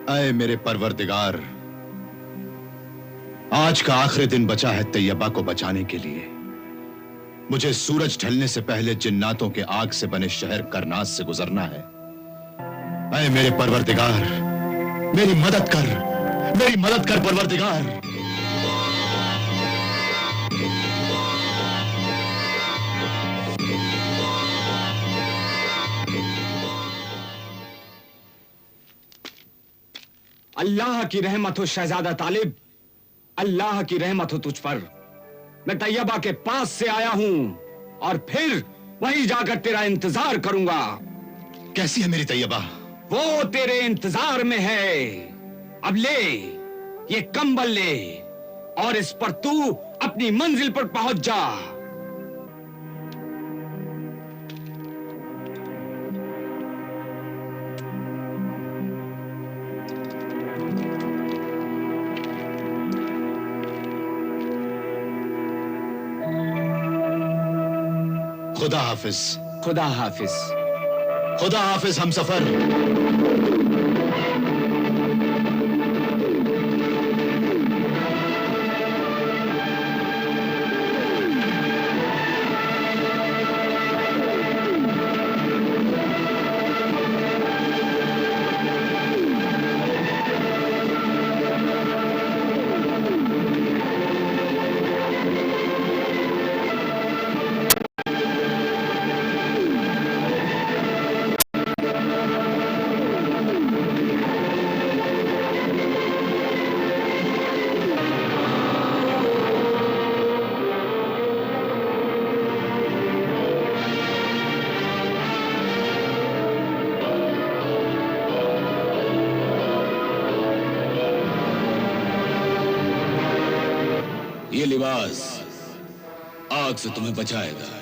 ऐ मेरे परवरदिगार, आज का आखिरी दिन बचा है तैयबा को बचाने के लिए। मुझे सूरज ढलने से पहले जिन्नातों के आग से बने शहर करनास से गुजरना है। ऐ मेरे परवरदिगार, मेरी मदद कर परवरदिगार। अल्लाह की रहमत हो शहजादा तालिब, अल्लाह की रहमत हो तुझ पर। मैं तैयबा के पास से आया हूं और फिर वहीं जाकर तेरा इंतजार करूंगा। कैसी है मेरी तैयबा? वो तेरे इंतजार में है। अब ले ये कंबल ले और इस पर तू अपनी मंजिल पर पहुंच जा। खुदा हाफिज। खुदा हाफिज। खुदा हाफिज हमसफर। ये लिबास आग से तुम्हें बचाएगा।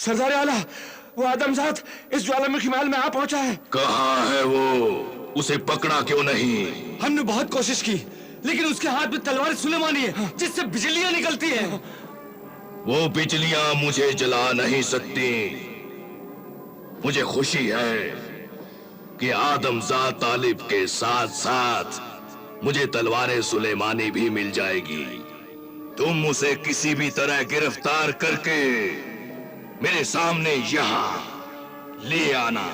सरदार आला, वो आदमजात इस ज्वालामुखी महल में आ पहुंचा है। कहाँ है वो? उसे पकड़ा क्यों नहीं? हमने बहुत कोशिश की, लेकिन उसके हाथ में तलवार सुलेमानी है जिससे बिजलियां निकलती हैं। वो बिजलियां मुझे जला नहीं सकती। मुझे खुशी है कि आदमजात तालिब के साथ साथ मुझे तलवार सुलेमानी भी मिल जाएगी। तुम उसे किसी भी तरह गिरफ्तार करके मेरे सामने यहां ले आना।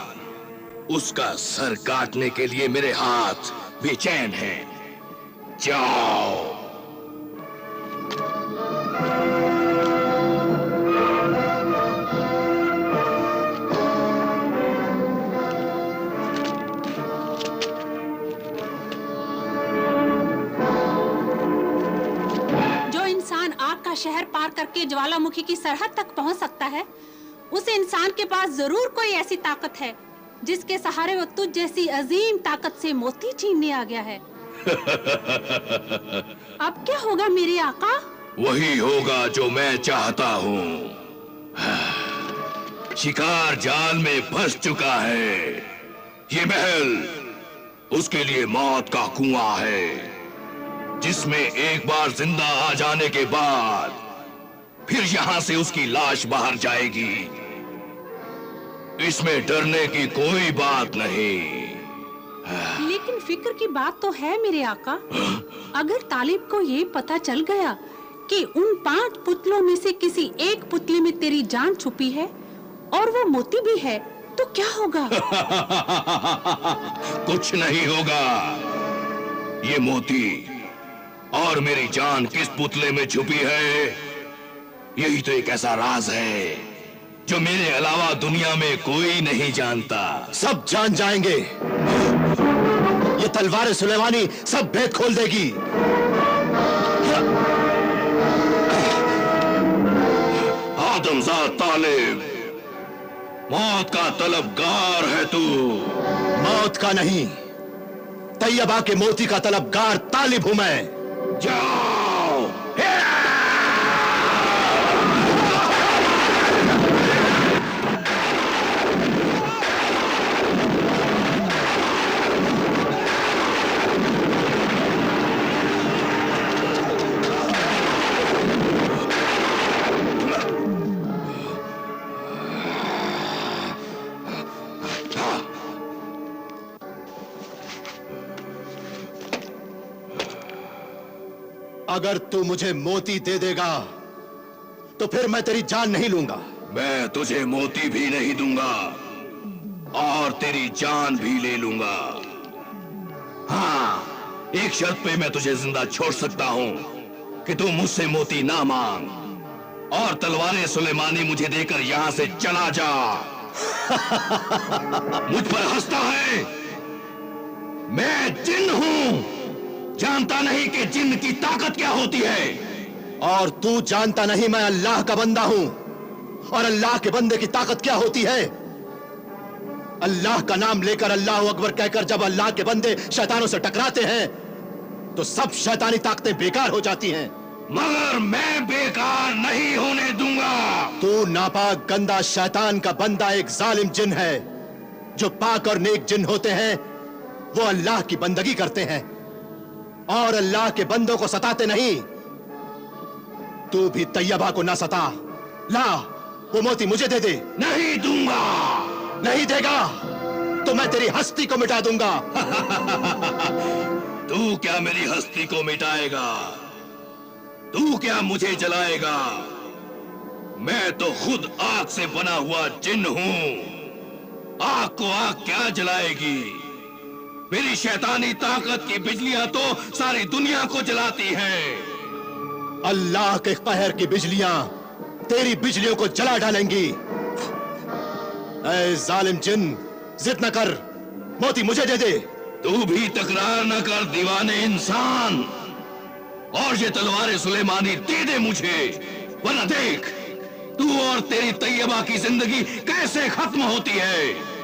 उसका सर काटने के लिए मेरे हाथ बेचैन हैं। जाओ। शहर पार करके ज्वालामुखी की सरहद तक पहुंच सकता है, उस इंसान के पास जरूर कोई ऐसी ताकत है जिसके सहारे वो तुझ जैसी अजीम ताकत से मोती छीनने आ गया है। अब क्या होगा मेरे आका? वही होगा जो मैं चाहता हूँ। शिकार जाल में फंस चुका है। ये महल उसके लिए मौत का कुआं है। जिसमें एक बार जिंदा आ जाने के बाद फिर यहां से उसकी लाश बाहर जाएगी। इसमें डरने की कोई बात नहीं। लेकिन फिक्र की बात तो है मेरे आका। अगर तालिब को ये पता चल गया कि उन 5 पुतलों में से किसी एक पुतले में तेरी जान छुपी है और वो मोती भी है, तो क्या होगा? कुछ नहीं होगा। ये मोती और मेरी जान किस पुतले में छुपी है, यही तो एक ऐसा राज है जो मेरे अलावा दुनिया में कोई नहीं जानता। सब जान जाएंगे। ये तलवार सुलेमानी सब भेद खोल देगी। आदमजाद तालिब, मौत का तलबगार है तू। मौत का नहीं, तैयबा के मोती का तलबगार तालिब हूं मैं। जाओ। अगर तू मुझे मोती दे देगा तो फिर मैं तेरी जान नहीं लूंगा। मैं तुझे मोती भी नहीं दूंगा और तेरी जान भी ले लूंगा। हाँ, एक शर्त पे मैं तुझे जिंदा छोड़ सकता हूं कि तू मुझसे मोती ना मांग और तलवारें सुलेमानी मुझे देकर यहां से चला जा। मुझ पर हंसता है? मैं जिन हूं, जानता नहीं कि जिन की ताकत क्या होती है। और तू जानता नहीं मैं अल्लाह का बंदा हूं और अल्लाह के बंदे की ताकत क्या होती है। अल्लाह का नाम लेकर अल्लाह अकबर कहकर जब अल्लाह के बंदे शैतानों से टकराते हैं तो सब शैतानी ताकतें बेकार हो जाती हैं। मगर मैं बेकार नहीं होने दूंगा। तू नापाक गंदा शैतान का बंदा एक जालिम जिन है। जो पाक और नेक जिन होते हैं वो अल्लाह की बंदगी करते हैं और अल्लाह के बंदों को सताते नहीं। तू भी तैयबा को ना सता। ला, वो मोती मुझे दे दे। नहीं दूंगा। नहीं देगा तो मैं तेरी हस्ती को मिटा दूंगा। तू क्या मेरी हस्ती को मिटाएगा? तू क्या मुझे जलाएगा? मैं तो खुद आग से बना हुआ जिन हूं। आग को आग क्या जलाएगी? मेरी शैतानी ताकत की बिजलियां तो सारी दुनिया को जलाती हैं। अल्लाह के कहर की बिजलियां तेरी बिजलियों को जला डालेंगी। ऐ जालिम जिन, जिद न कर, मोती मुझे दे दे। तू भी तकरार न कर दीवाने इंसान, और ये तलवारें सुलेमानी दे दे मुझे, वरना देख तू और तेरी तैयबा की जिंदगी कैसे खत्म होती है।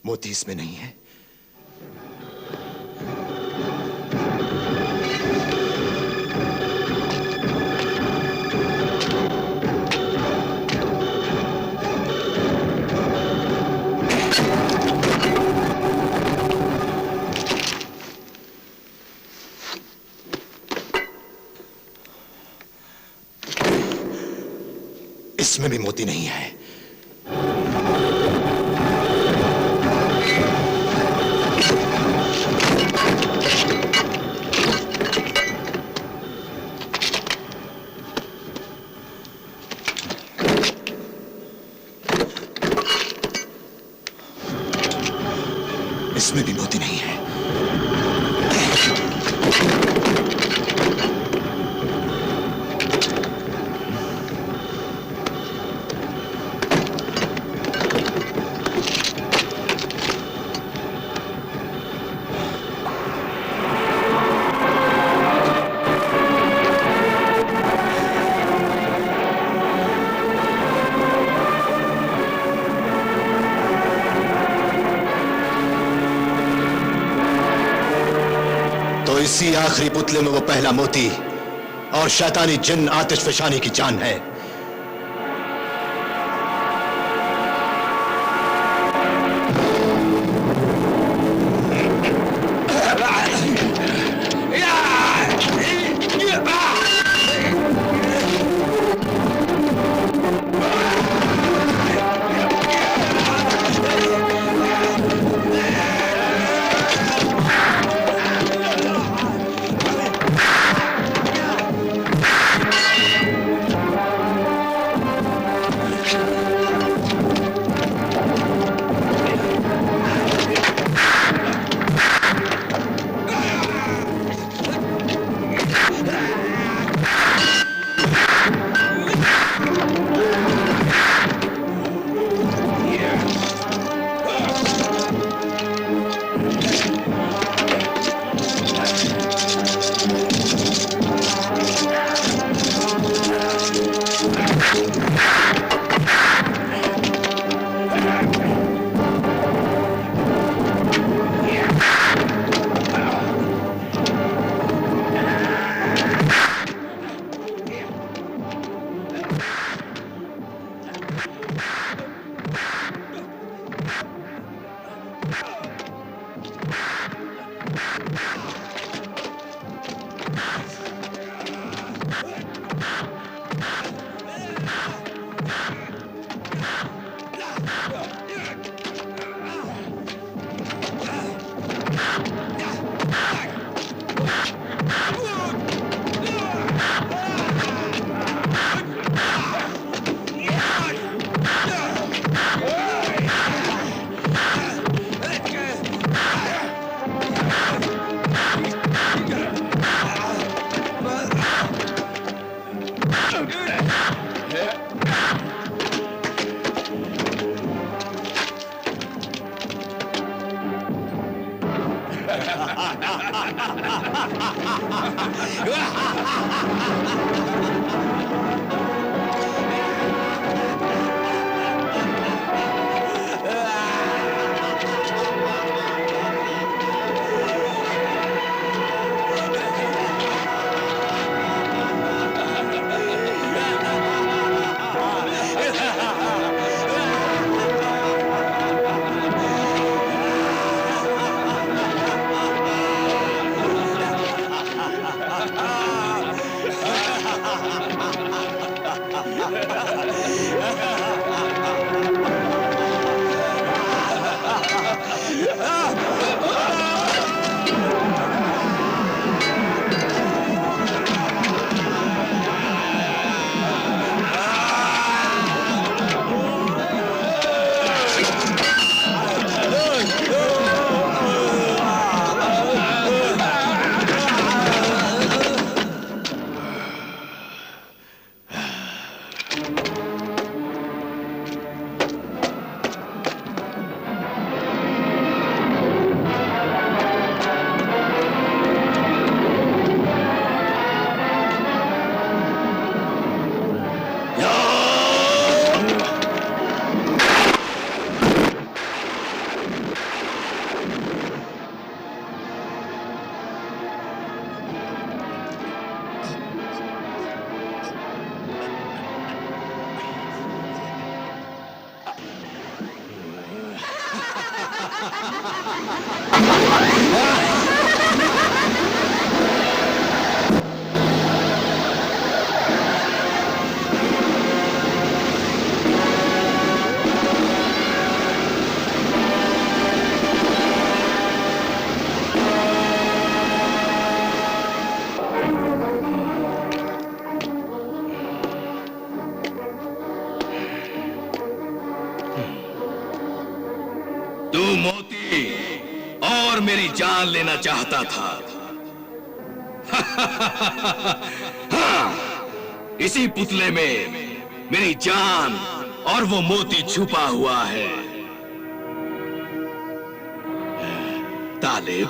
मोती इसमें नहीं है। इसमें भी मोती नहीं है। इसमें भी मोती नहीं है। तो इसी आखिरी पुतले में वो पहला मोती और शैतानी जिन आतिशफशानी की जान है। तू मोती और मेरी जान लेना चाहता था। हाँ, इसी पुतले में मेरी जान और वो मोती छुपा हुआ है। तालिब,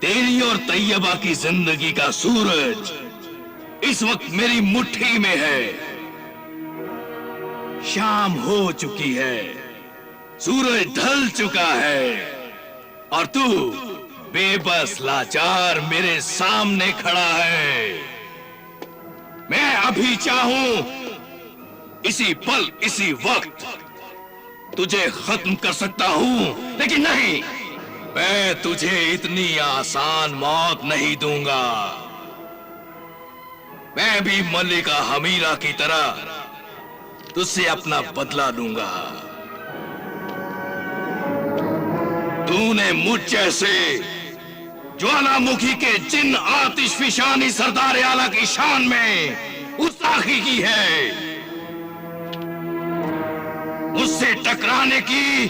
तेरी और तैयबा की जिंदगी का सूरज इस वक्त मेरी मुट्ठी में है। शाम हो चुकी है, सूरज ढल चुका है और तू बेबस लाचार मेरे सामने खड़ा है। मैं अभी चाहूं इसी पल इसी वक्त तुझे खत्म कर सकता हूं, लेकिन नहीं, मैं तुझे इतनी आसान मौत नहीं दूंगा। मैं भी मल्लिका हमीरा की तरह तुझसे अपना बदला लूंगा। तूने मुझ जैसे ज्वालामुखी के जिन आतिशफिशानी सरदार आला की शान में गुस्ताखी की है। मुझसे टकराने की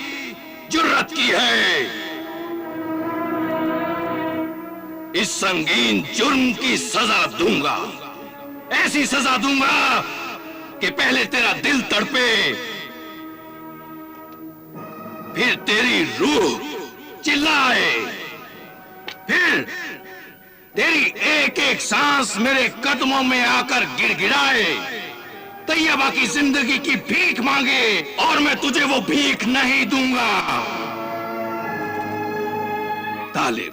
जुर्रत की है। इस संगीन जुर्म की सजा दूंगा, ऐसी सजा दूंगा कि पहले तेरा दिल तड़पे, फिर तेरी रूह चिल्लाए, फिर तेरी एक एक सांस मेरे कदमों में आकर गिड़गिड़ाए, तैयबा की जिंदगी की भीख मांगे और मैं तुझे वो भीख नहीं दूंगा। तालिब,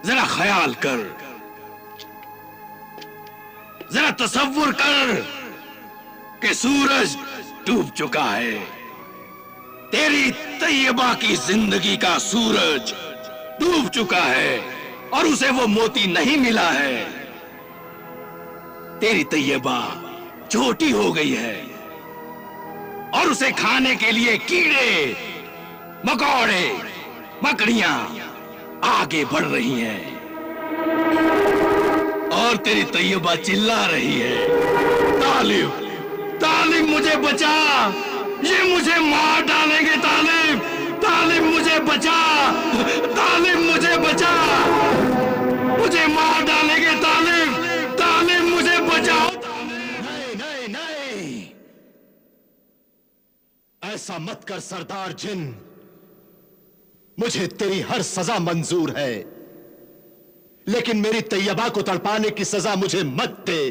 जरा ख्याल कर, जरा तसव्वुर कर कि सूरज डूब चुका है। तेरी तैयबा की जिंदगी का सूरज डूब चुका है और उसे वो मोती नहीं मिला है। तेरी तैयबा छोटी हो गई है और उसे खाने के लिए कीड़े मकोड़े मकड़ियां आगे बढ़ रही हैं और तेरी तैयबा चिल्ला रही है, तालिब, तालिब मुझे बचा, ये मुझे मार डालेंगे। तालिब, तालिब मुझे बचा, तालिब मुझे बचा, मुझे मार डालेंगे। तालिब, तालिब मुझे बचाओ। नहीं नहीं नहीं, ऐसा मत कर सरदार जिन। मुझे तेरी हर सजा मंजूर है, लेकिन मेरी तैयबा को तड़पाने की सजा मुझे मत दे।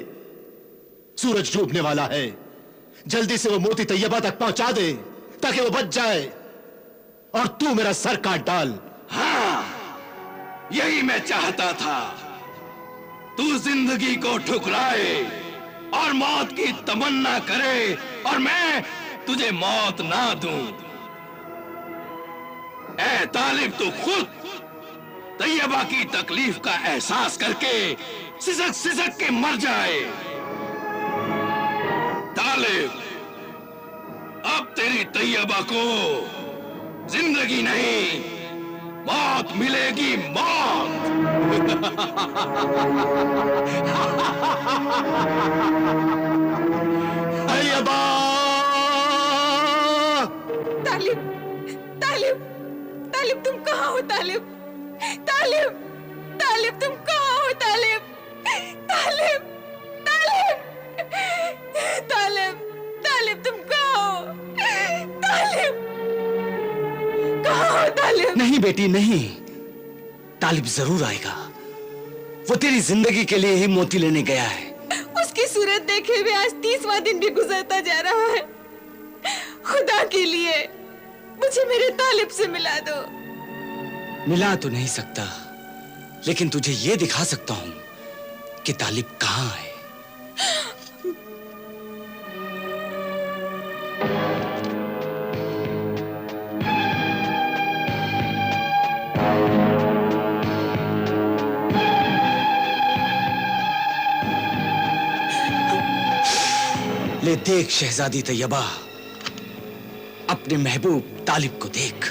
सूरज डूबने वाला है, जल्दी से वो मोती तैयबा तक पहुंचा दे ताकि वो बच जाए और तू मेरा सर काट डाल। हाँ, यही मैं चाहता था। तू जिंदगी को ठुकराए और मौत की तमन्ना करे और मैं तुझे मौत ना दूं। ऐ तालिब, तू खुद तैयबा की तकलीफ का एहसास करके सिसक सिसक के मर जाए। तालिब, अब तेरी तैयबा को जिंदगी नहीं, मौत मिलेगी, मौत। तैयबा! तालिब, तालिब, तालिब तुम कहाँ हो? तालिब, तालिब, तालिब तुम कहाँ हो? तालिब, तालिब, तालिब, तालिब, तालिब तुम कहाँ हो? तालिब, कहाँ हो तालिब? नहीं बेटी नहीं, तालिब जरूर आएगा। वो तेरी जिंदगी के लिए ही मोती लेने गया है। उसकी सूरत देखे हुए आज 30वां दिन भी गुजरता जा रहा है। खुदा के लिए मुझे मेरे तालिब से मिला दो। मिला तो नहीं सकता, लेकिन तुझे ये दिखा सकता हूं कि तालिब कहां है। ले देख शहजादी तैयबा, अपने महबूब तालिब को देख।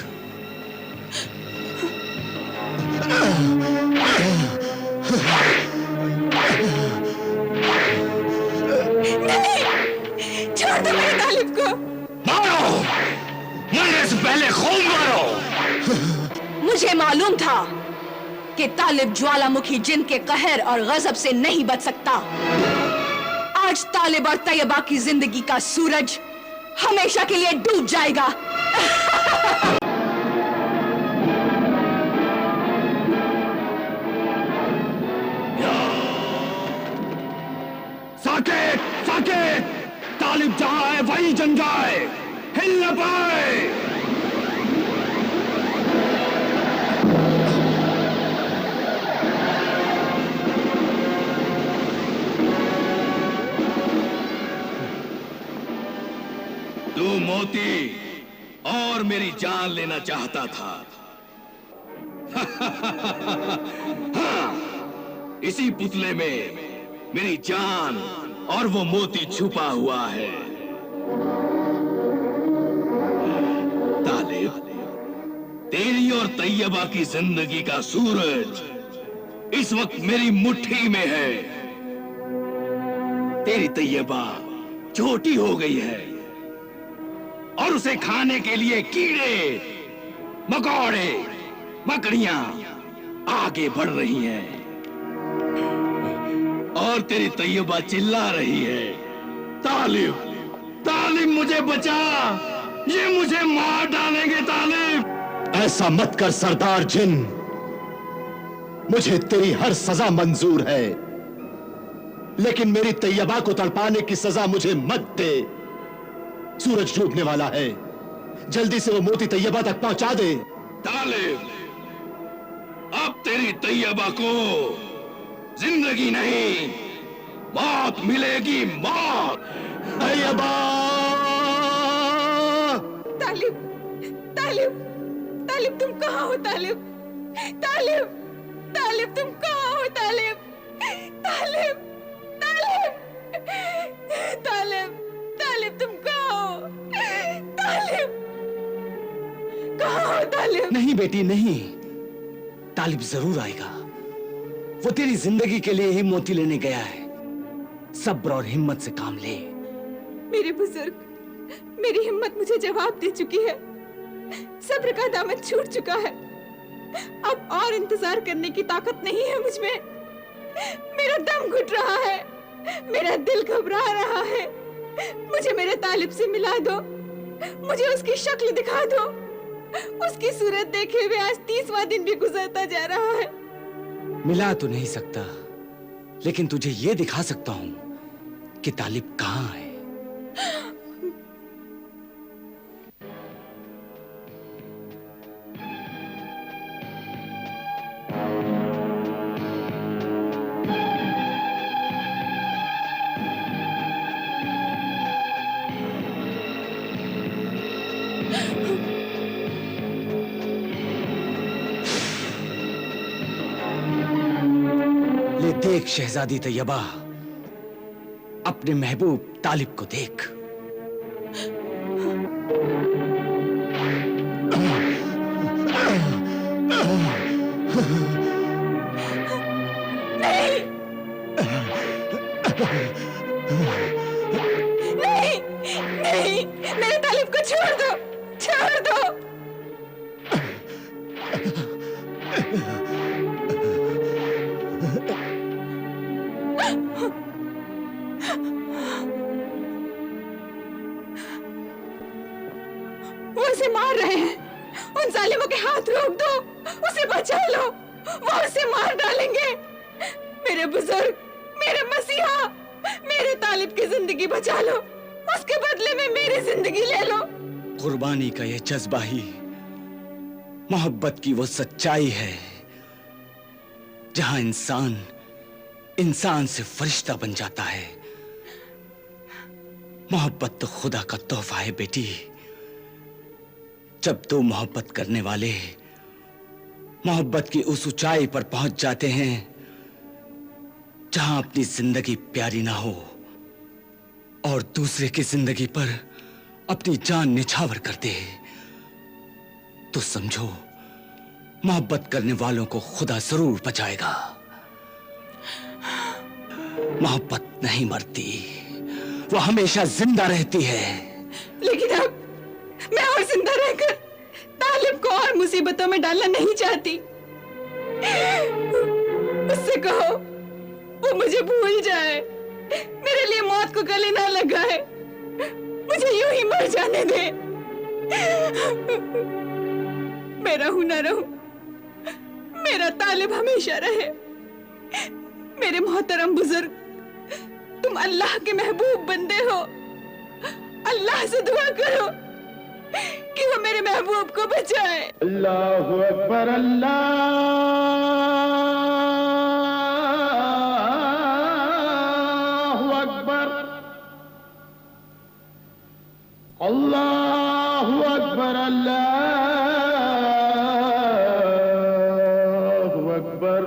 नहीं, छोड़ दो मेरे तालिब को। मारो, मरने से पहले खून मारो। मुझे मालूम था कि तालिब ज्वालामुखी जिन के कहर और गजब से नहीं बच सकता। आज तालिब और तैयबा की जिंदगी का सूरज हमेशा के लिए डूब जाएगा। साकेत, साकेत, तालिब जहां है वहीं जम जाए, हिल न पाए। तू मोती और मेरी जान लेना चाहता था। हाँ, इसी पुतले में मेरी जान और वो मोती छुपा हुआ है। तालिब, तेरी और तैयबा की जिंदगी का सूरज इस वक्त मेरी मुट्ठी में है। तेरी तैयबा छोटी हो गई है और उसे खाने के लिए कीड़े, मकोड़े, मकड़ियां आगे बढ़ रही हैं और तेरी तैयबा चिल्ला रही है, तालिब, तालिब मुझे बचा, ये मुझे मार डालेंगे तालिब। ऐसा मत कर सरदार जिन, मुझे तेरी हर सजा मंजूर है, लेकिन मेरी तैयबा को तड़पाने की सजा मुझे मत दे। सूरज डूबने वाला है, जल्दी से वो मोती तैयबा तक पहुंचा दे। तालिब, अब तेरी तैयबा को जिंदगी नहीं, मौत मिलेगी, मौत। तैयबा! तालिब, तालिब, तालिब तुम कहाँ हो तालिब? तालिब, तालिब तुम कहाँ हो तालिब? तालिब, तालिब, तालिब, तालिब तुम कहाँ हो? तालिब, कहाँ हो तालिब? नहीं बेटी नहीं, तालिब जरूर आएगा। वो तेरी जिंदगी के लिए ही मोती लेने गया है। सब्र और हिम्मत से काम ले। मेरे बुजुर्ग, मेरी हिम्मत मुझे जवाब दे चुकी है। सब्र का दामन छूट चुका है। अब और इंतजार करने की ताकत नहीं है मुझ में। मेरा दम घुट रहा है, मेरा दिल घबरा रहा है। मुझे मेरे तालिब से मिला दो, मुझे उसकी शक्ल दिखा दो। उसकी सूरत देखे हुए आज 30वां दिन भी गुजरता जा रहा है। मिला तो नहीं सकता, लेकिन तुझे ये दिखा सकता हूं कि तालिब कहां है। ले देख शहजादी तैयबा, अपने महबूब तालिब को देख। नहीं, नहीं, नहीं, मेरे तालिब को छोड़ दो, छोड़ दो। वो उसे मार रहे हैं, उन जालिमों के हाथ रोक दो, उसे बचा लो, वो उसे मार डालेंगे। मेरे बुजुर्ग, मेरे मसीहा, मेरे तालिब की जिंदगी बचा लो, उसके बदले में मेरी जिंदगी ले लो। कुर्बानी का ये जज्बा ही मोहब्बत की वो सच्चाई है जहां इंसान इंसान से फरिश्ता बन जाता है। मोहब्बत तो खुदा का तोहफा है बेटी। जब दो मोहब्बत करने वाले मोहब्बत की उस ऊंचाई पर पहुंच जाते हैं जहां अपनी जिंदगी प्यारी ना हो, और दूसरे की जिंदगी पर अपनी जान निछावर कर दे तो समझो मोहब्बत करने वालों को खुदा जरूर बचाएगा। मोहब्बत नहीं मरती, वो हमेशा जिंदा रहती है। लेकिन अब मैं और जिंदा रहकर तालिब को और मुसीबतों में डालना नहीं चाहती। उससे कहो वो मुझे भूल जाए, मेरे लिए मौत को गले ना लगाए, मुझे यूं ही मर जाने दे। मैं रहूं ना रहूं, मेरा तालिब हमेशा रहे। मेरे मोहतरम बुजुर्ग, तुम अल्लाह के महबूब बंदे हो। अल्लाह से दुआ करो कि वो मेरे महबूब को बचाए। अल्लाहु अकबर, अल्लाहु अकबर, अल्लाहु अकबर, अल्लाहु अकबर।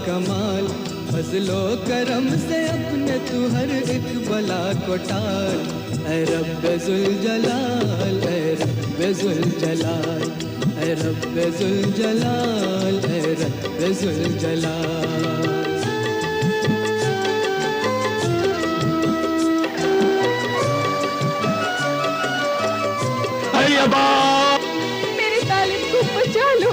कमाल फजलो करम से अपने तू हर एक बला को टाल। ऐ रब्बे जुल जलाल, ऐ रब्बे जुल जलाल, ऐ रब्बे जुल जलाल, ऐ रब्बे जुल जलाल। मेरे तालिब को बचा लो।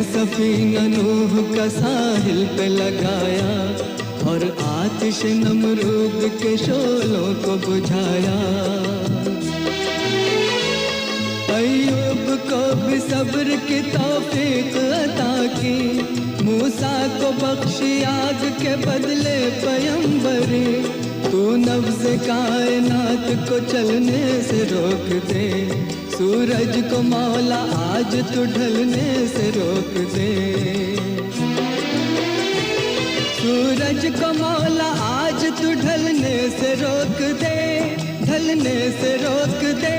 सफीना नूह का साहिल पे लगाया और आतिश नमरूद के शोलों को बुझाया। अय्यूब को भी सब्र की तौफीक अता की, मूसा को बख्शी आग के बदले पैगंबरी। तू नब्ज़ कायनात को चलने से रोक दे, सूरज को मौला आज तू ढलने से रोक दे। सूरज को मौला आज तू ढलने से रोक दे, ढलने से रोक दे।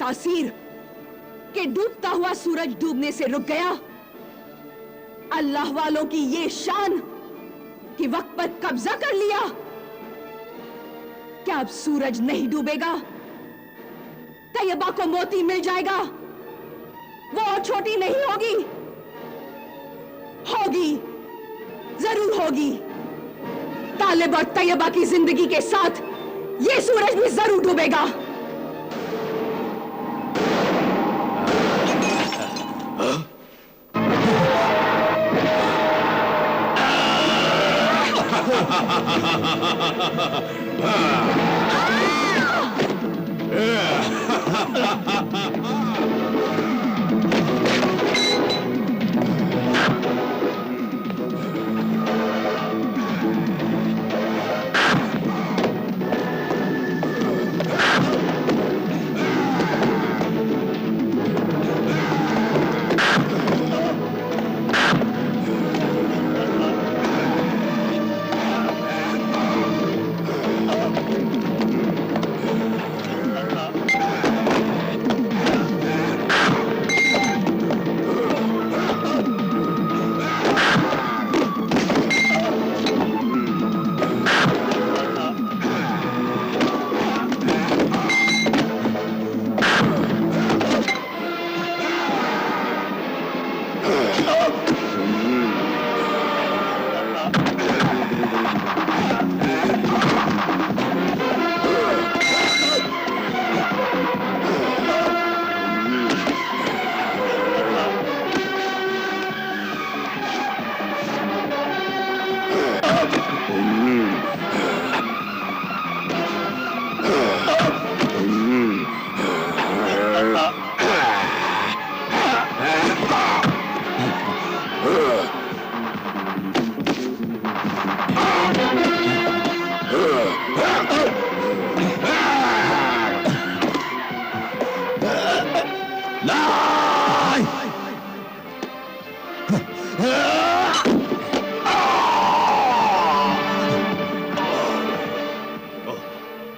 तासीर कि डूबता हुआ सूरज डूबने से रुक गया, अल्लाह वालों की ये शान कि वक्त पर कब्जा कर लिया, क्या अब सूरज नहीं डूबेगा? तैयबा को मोती मिल जाएगा, वो और छोटी नहीं होगी। होगी, जरूर होगी। तालिब और तैयबा की जिंदगी के साथ ये सूरज भी जरूर डूबेगा।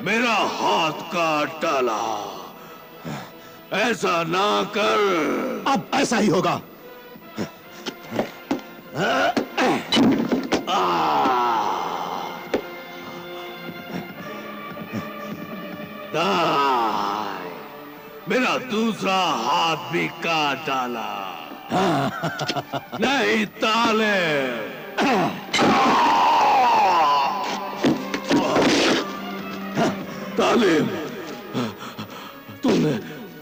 मेरा हाथ काट डाला, ऐसा ना कर। अब ऐसा ही होगा। मेरा दूसरा हाथ भी काट डाला। नहीं तालिब, तालिब,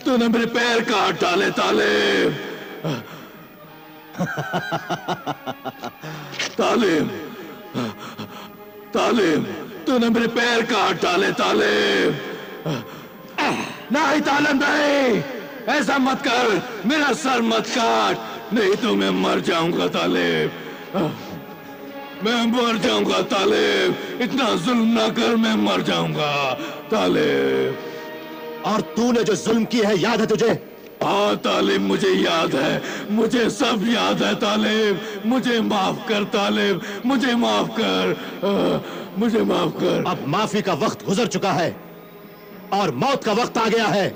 तूने मेरे पैर काट डाले तालिब। तालिब, तालिब, तूने मेरे पैर काट डाले तालिब। नहीं तालिब नहीं, ऐसा मत कर, मेरा सर मत काट, नहीं तो मैं मर जाऊंगा तालिब, मैं मर जाऊंगा तालिब, इतना जुल्म ना कर, मैं मर जाऊंगा तालिब। और तूने जो जुल्म की है याद है तुझे? हाँ तालिब, मुझे याद है, मुझे सब याद है तालिब, मुझे माफ कर तालिब, मुझे माफ कर, मुझे माफ कर। अब माफी का वक्त गुजर चुका है और मौत का वक्त आ गया है।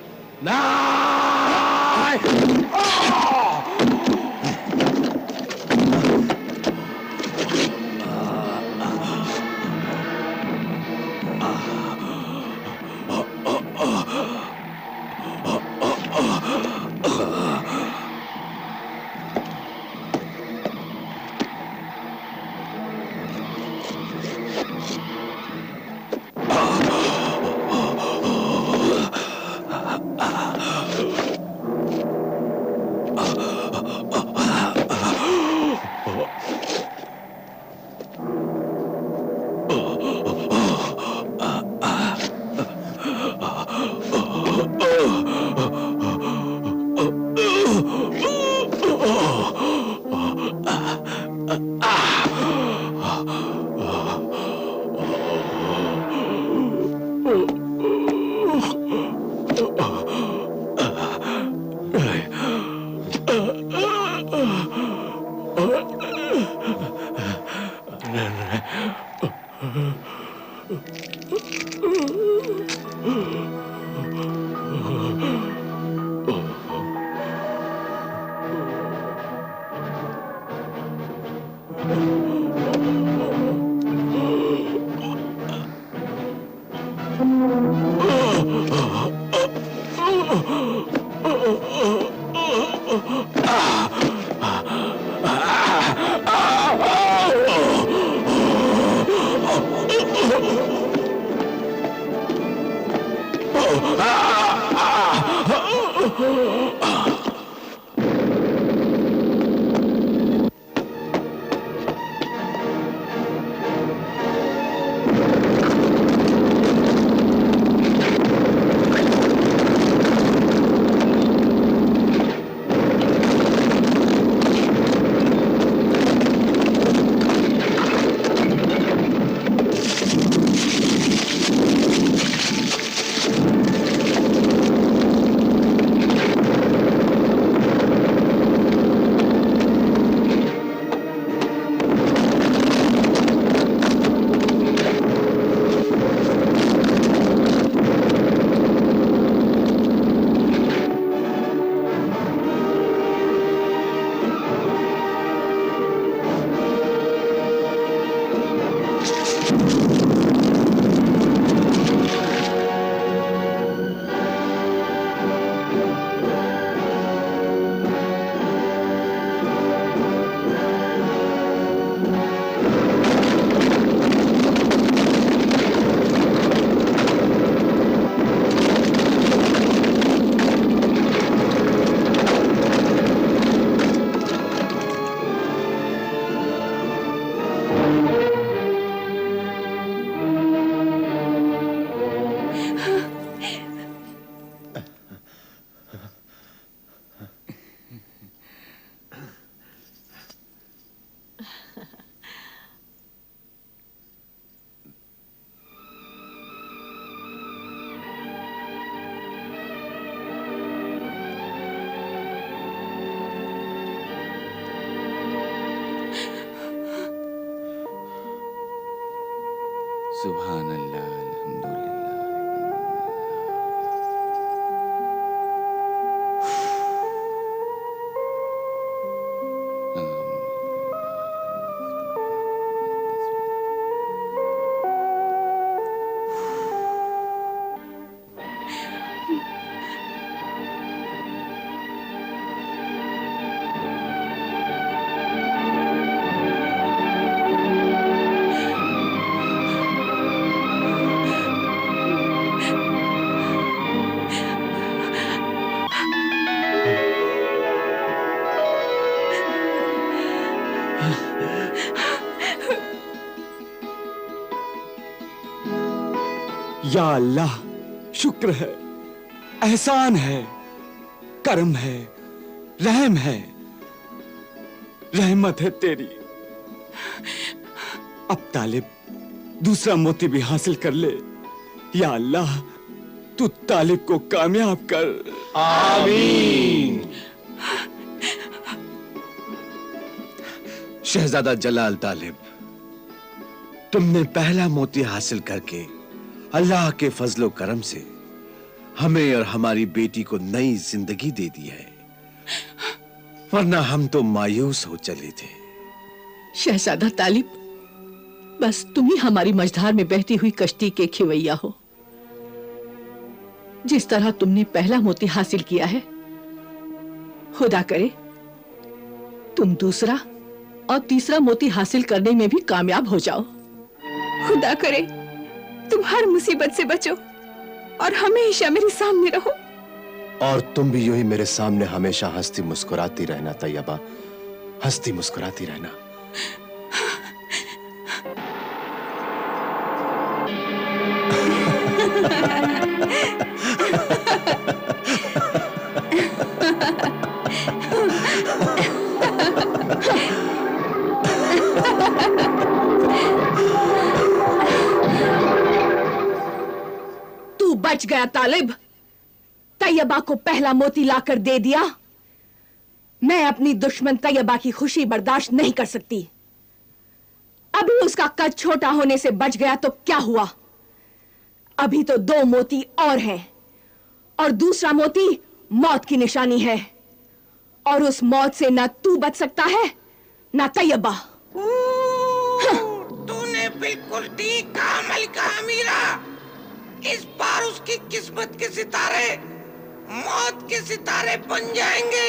सुभान अल्लाह, या अल्लाह, शुक्र है, एहसान है, करम है, रहम है, रहमत है तेरी। अब तालिब दूसरा मोती भी हासिल कर ले। या अल्लाह, तू तालिब को कामयाब कर। आमीन। शहजादा जलाल तालिब, तुमने पहला मोती हासिल करके अल्लाह के फजलो करम से हमें और हमारी बेटी को नई जिंदगी दे दी है, वरना हम तो मायूस हो चले थे। शहजादा तालिब, बस तुम ही हमारी मझधार में बहती हुई कश्ती के खिवैया हो। जिस तरह तुमने पहला मोती हासिल किया है, खुदा करे तुम दूसरा और तीसरा मोती हासिल करने में भी कामयाब हो जाओ। खुदा करे तुम हर मुसीबत से बचो और हमेशा मेरे सामने रहो। और तुम भी यूं ही मेरे सामने हमेशा हंसती मुस्कुराती रहना तैयबा, हंसती मुस्कुराती रहना। तू बच गया तालिब, तैयबा को पहला मोती लाकर दे दिया। मैं अपनी दुश्मन तैयबा की खुशी बर्दाश्त नहीं कर सकती। अभी उसका कद छोटा होने से बच गया तो क्या हुआ? अभी तो 2 मोती और हैं, और दूसरा मोती मौत की निशानी है, और उस मौत से ना तू बच सकता है ना तैयबा। तूने बिल्कुल ठीक कहा मलिका अमीरा। इस बार उसकी किस्मत के सितारे मौत के सितारे बन जाएंगे।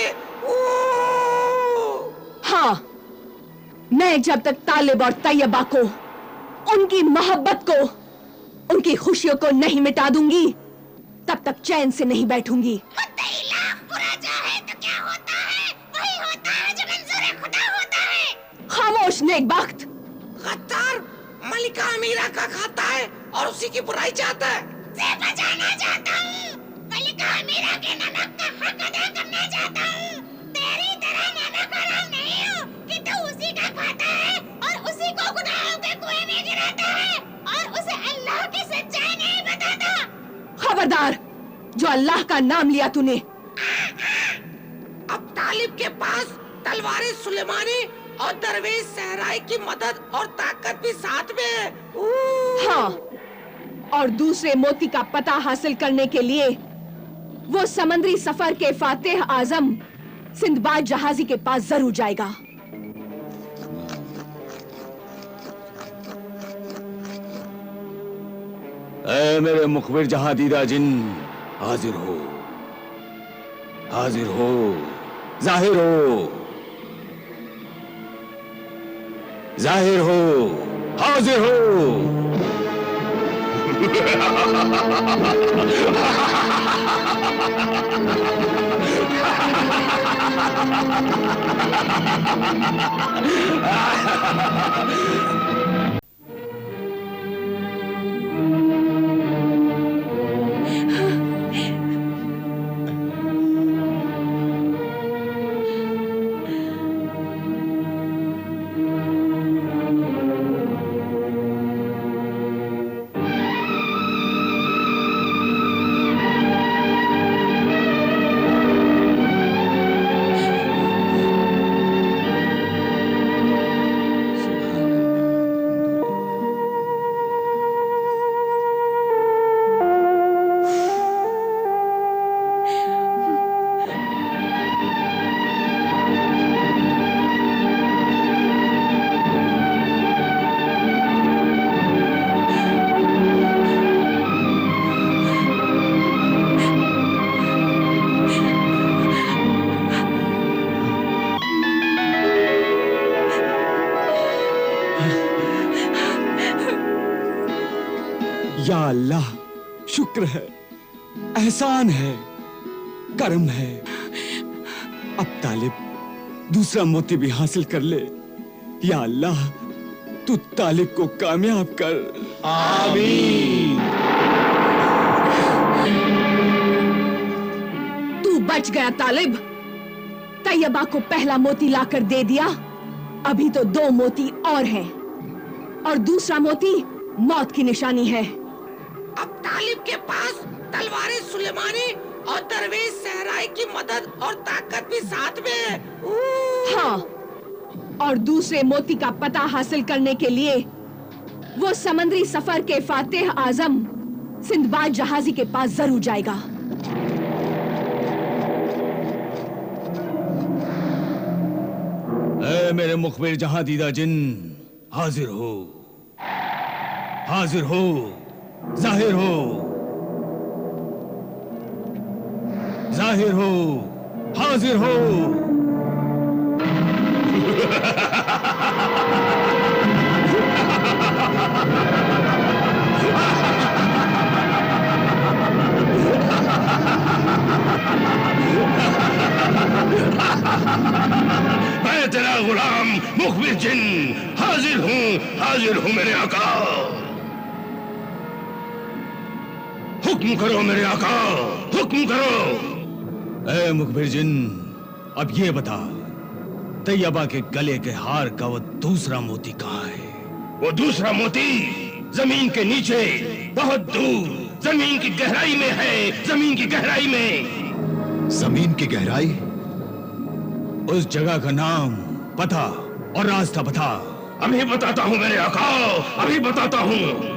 हाँ, मैं जब तक तालिब और तैयबा को, उनकी मोहब्बत को, उनकी खुशियों को नहीं मिटा दूंगी, तब तक चैन से नहीं बैठूंगी। बुरा चाहे तो क्या होता है, वही होता है जो मंजूर खुदा होता है। खामोश नेकबख्त। गद्दार मलिका अमीरा का खाता है और उसी की बुराई चाहता है। से बचाना चाहता हूँ, मलिका अमीरा के नमक का हक अदा करना चाहता हूँ। तेरी तरह नमक हराम नहीं हूँ कि तू उसी का खाता है और उसी को गुनाहों के कुएं में गिराता है और उसे अल्लाह की सच्चाई नहीं बताता। खबरदार, जो अल्लाह का नाम लिया तूने। अब तालिब के पास तलवारें सुलेमानी और दरवेश सहराई की मदद और ताकत भी साथ में है। हाँ, और दूसरे मोती का पता हासिल करने के लिए वो समंदरी सफर के फातिह आजम सिंदबाद जहाजी के पास जरूर जाएगा। ऐ मेरे मुखबिर जहादीदा जिन, हाजिर हो, हाजिर हो, जाहिर हो, जाहिर हो, हाजिर हो। या अल्लाह, शुक्र है, एहसान है, करम है। अब तालिब दूसरा मोती भी हासिल कर ले। या अल्लाह, तू तालिब को कामयाब कर। आमीन। तू बच गया तालिब। तैयबा को पहला मोती लाकर दे दिया। अभी तो 2 मोती और हैं, और दूसरा मोती मौत की निशानी है। अब तालिब के पास तलवारें सुलेमानी और दरवेश सहराई की मदद और ताकत भी साथ में है। हाँ, और दूसरे मोती का पता हासिल करने के लिए वो समंदरी सफर के फातिह आजम सिंदबाद जहाजी के पास जरूर जाएगा। ऐ मेरे मुखबिर जहादीदा जिन, हाजिर हो, हाजिर हो, जाहिर हो, जाहिर हो, हाजिर हो। मैं तेरा गुलाम मुखबिर जिन, हाजिर हूँ मेरे आका। हुक्म करो मेरे आका, हुक्म करो। ऐ मुखबिर जिन, अब ये बता, तैयबा के गले के हार का वो दूसरा मोती कहाँ है? वो दूसरा मोती जमीन के नीचे, बहुत दूर, जमीन की गहराई में है, जमीन की गहराई में। जमीन की गहराई? उस जगह का नाम, पता और रास्ता बता। अभी बताता हूँ मेरे आका, अभी बताता हूँ।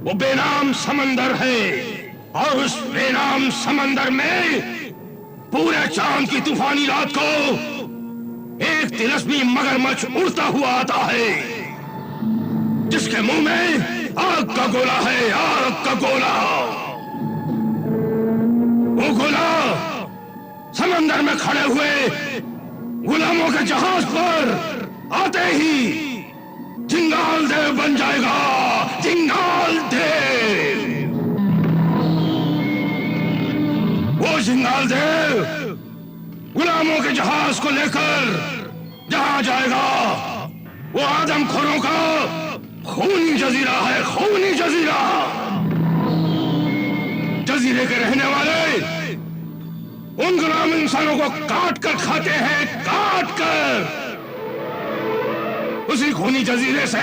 वो बेनाम समंदर है, और उस बेनाम समंदर में पूरे चांद की तूफानी रात को एक तिलस्मी मगरमच्छ उड़ता हुआ आता है, जिसके मुंह में आग का गोला है, आग का गोला। वो गोला समंदर में खड़े हुए गुलामों के जहाज पर आते ही जिंगाल देव बन जाएगा, जिंगाल देव। वो जिंगाल देव गुलामों के जहाज को लेकर जहां जाएगा, वो आदमखोरों का खूनी जजीरा है, खूनी जजीरा। जजीरे के रहने वाले उन गुलाम इंसानों को काट कर खाते हैं, काट कर। उसी खूनी जजीरे से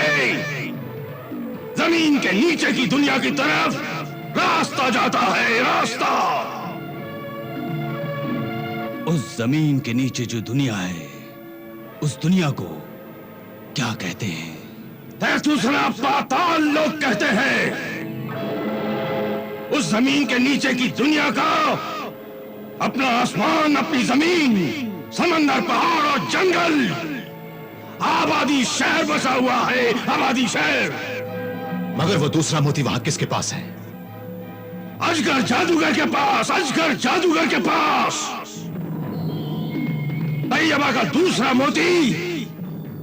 जमीन के नीचे की दुनिया की तरफ रास्ता जाता है, रास्ता। उस जमीन के नीचे जो दुनिया है, उस दुनिया को क्या कहते हैं? दूसरा पाताल लोग कहते हैं। उस जमीन के नीचे की दुनिया का अपना आसमान, अपनी जमीन, समंदर, पहाड़ और जंगल, आबादी शहर बसा हुआ है, आबादी शहर। मगर वो दूसरा मोती वहां किसके पास है? अजगर जादूगर के पास, अजगर जादूगर के पास। तैयबा का दूसरा मोती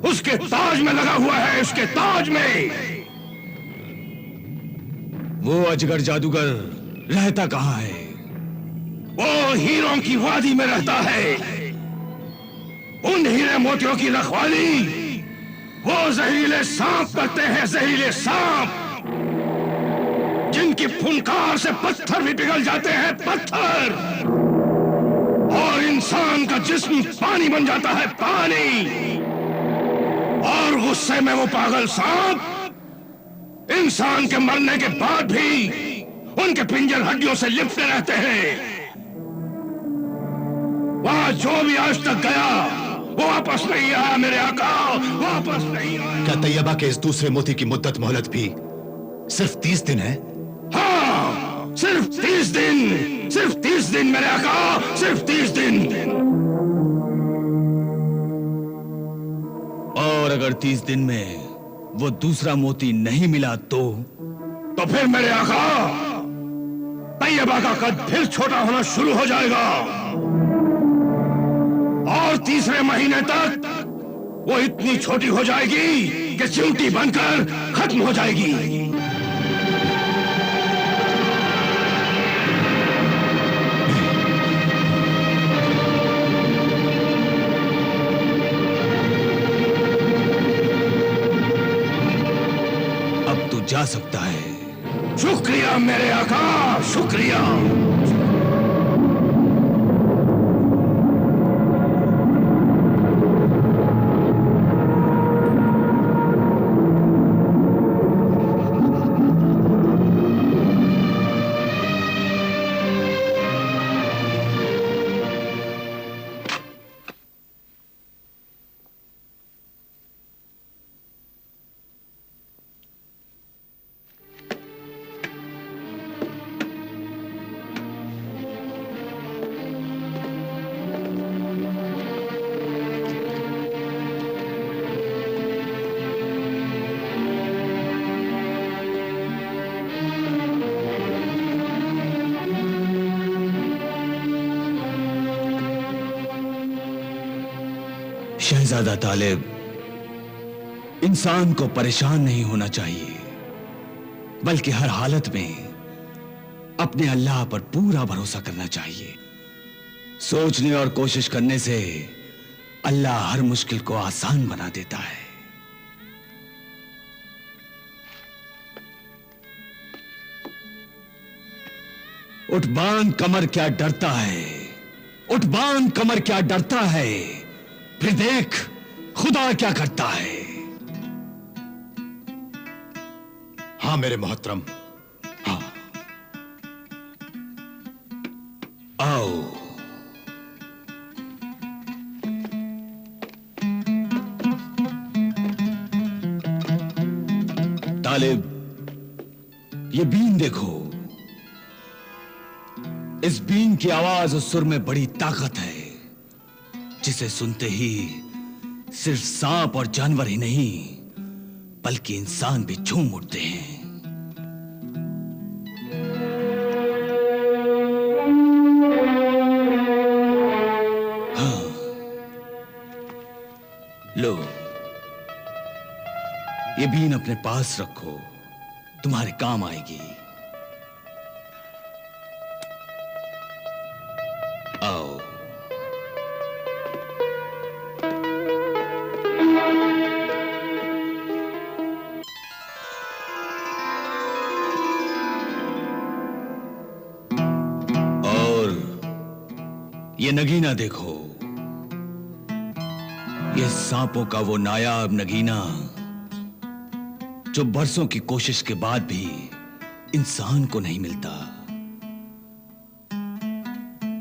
उसके ताज में लगा हुआ है, उसके ताज में। वो अजगर जादूगर रहता कहां है? वो हीरों की वादी में रहता है। उन हीरे मोतियों की रखवाली वो जहरीले सांप करते हैं, जहरीले सांप, जिनकी फुनकार से पत्थर भी पिघल जाते हैं, पत्थर। और इंसान का जिस्म पानी बन जाता है, पानी। और गुस्से में वो पागल सांप इंसान के मरने के बाद भी उनके पिंजर हड्डियों से लिपटे रहते हैं। वहां जो भी आज तक गया वो वापस नहीं आया, मेरे आका, वापस नहीं आया। क्या तैयबा के इस दूसरे मोती की मुद्दत मोहलत भी सिर्फ 30 दिन है? हाँ, सिर्फ 30 दिन, सिर्फ 30 दिन मेरे आका, सिर्फ 30 दिन। और अगर 30 दिन में वो दूसरा मोती नहीं मिला तो फिर मेरे आका तैयबा का कद फिर छोटा होना शुरू हो जाएगा, और तीसरे महीने तक वो इतनी छोटी हो जाएगी कि चिमटी बनकर खत्म हो जाएगी। अब तू जा सकता है। शुक्रिया मेरे आका, शुक्रिया। शहजादा तालिब, इंसान को परेशान नहीं होना चाहिए, बल्कि हर हालत में अपने अल्लाह पर पूरा भरोसा करना चाहिए। सोचने और कोशिश करने से अल्लाह हर मुश्किल को आसान बना देता है। उठ बांध कमर, क्या डरता है? उठ बांध कमर, क्या डरता है? फिर देख खुदा क्या करता है। हाँ मेरे मोहतरम, हाँ। आओ। तालिब, ये बीन देखो। इस बीन की आवाज और सुर में बड़ी ताकत है, जिसे सुनते ही सिर्फ सांप और जानवर ही नहीं बल्कि इंसान भी झूम उठते हैं। हाँ, लो, ये बीन अपने पास रखो, तुम्हारे काम आएगी। आओ। और ये नगीना देखो, ये सांपों का वो नायाब नगीना जो बरसों की कोशिश के बाद भी इंसान को नहीं मिलता।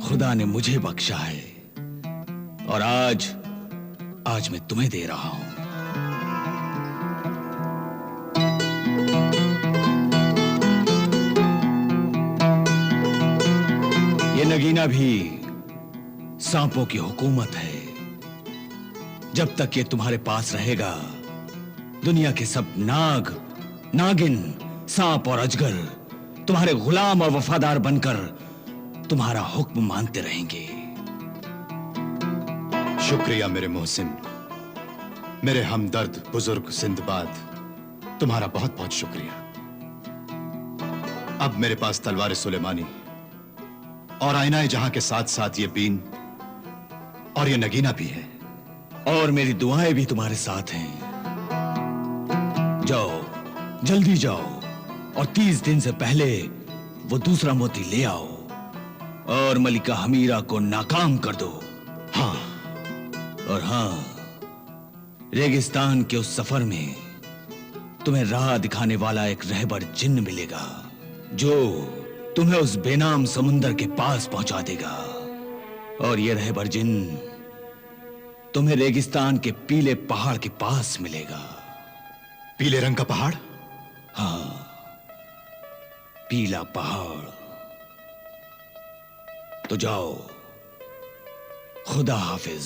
खुदा ने मुझे बख्शा है और आज मैं तुम्हें दे रहा हूं। ये नगीना भी सांपों की हुकूमत है। जब तक ये तुम्हारे पास रहेगा, दुनिया के सब नाग, नागिन, सांप और अजगर तुम्हारे गुलाम और वफादार बनकर तुम्हारा हुक्म मानते रहेंगे। शुक्रिया मेरे मोहसिन, मेरे हमदर्द बुजुर्ग सिंदबाद, तुम्हारा बहुत बहुत शुक्रिया। अब मेरे पास तलवार सुलेमानी और आईना जहां के साथ साथ ये बीन और ये नगीना भी है, और मेरी दुआएं भी तुम्हारे साथ हैं। जाओ, जल्दी जाओ और 30 दिन से पहले वो दूसरा मोती ले आओ और मलिका हमीरा को नाकाम कर दो। हाँ, और हाँ, रेगिस्तान के उस सफर में तुम्हें राह दिखाने वाला एक रहबर जिन्न मिलेगा जो तुम्हें उस बेनाम समुंदर के पास पहुंचा देगा। और ये रहबर जिन्न तुम्हें रेगिस्तान के पीले पहाड़ के पास मिलेगा। पीले रंग का पहाड़? हाँ, पीला पहाड़। तो जाओ, खुदा हाफिज।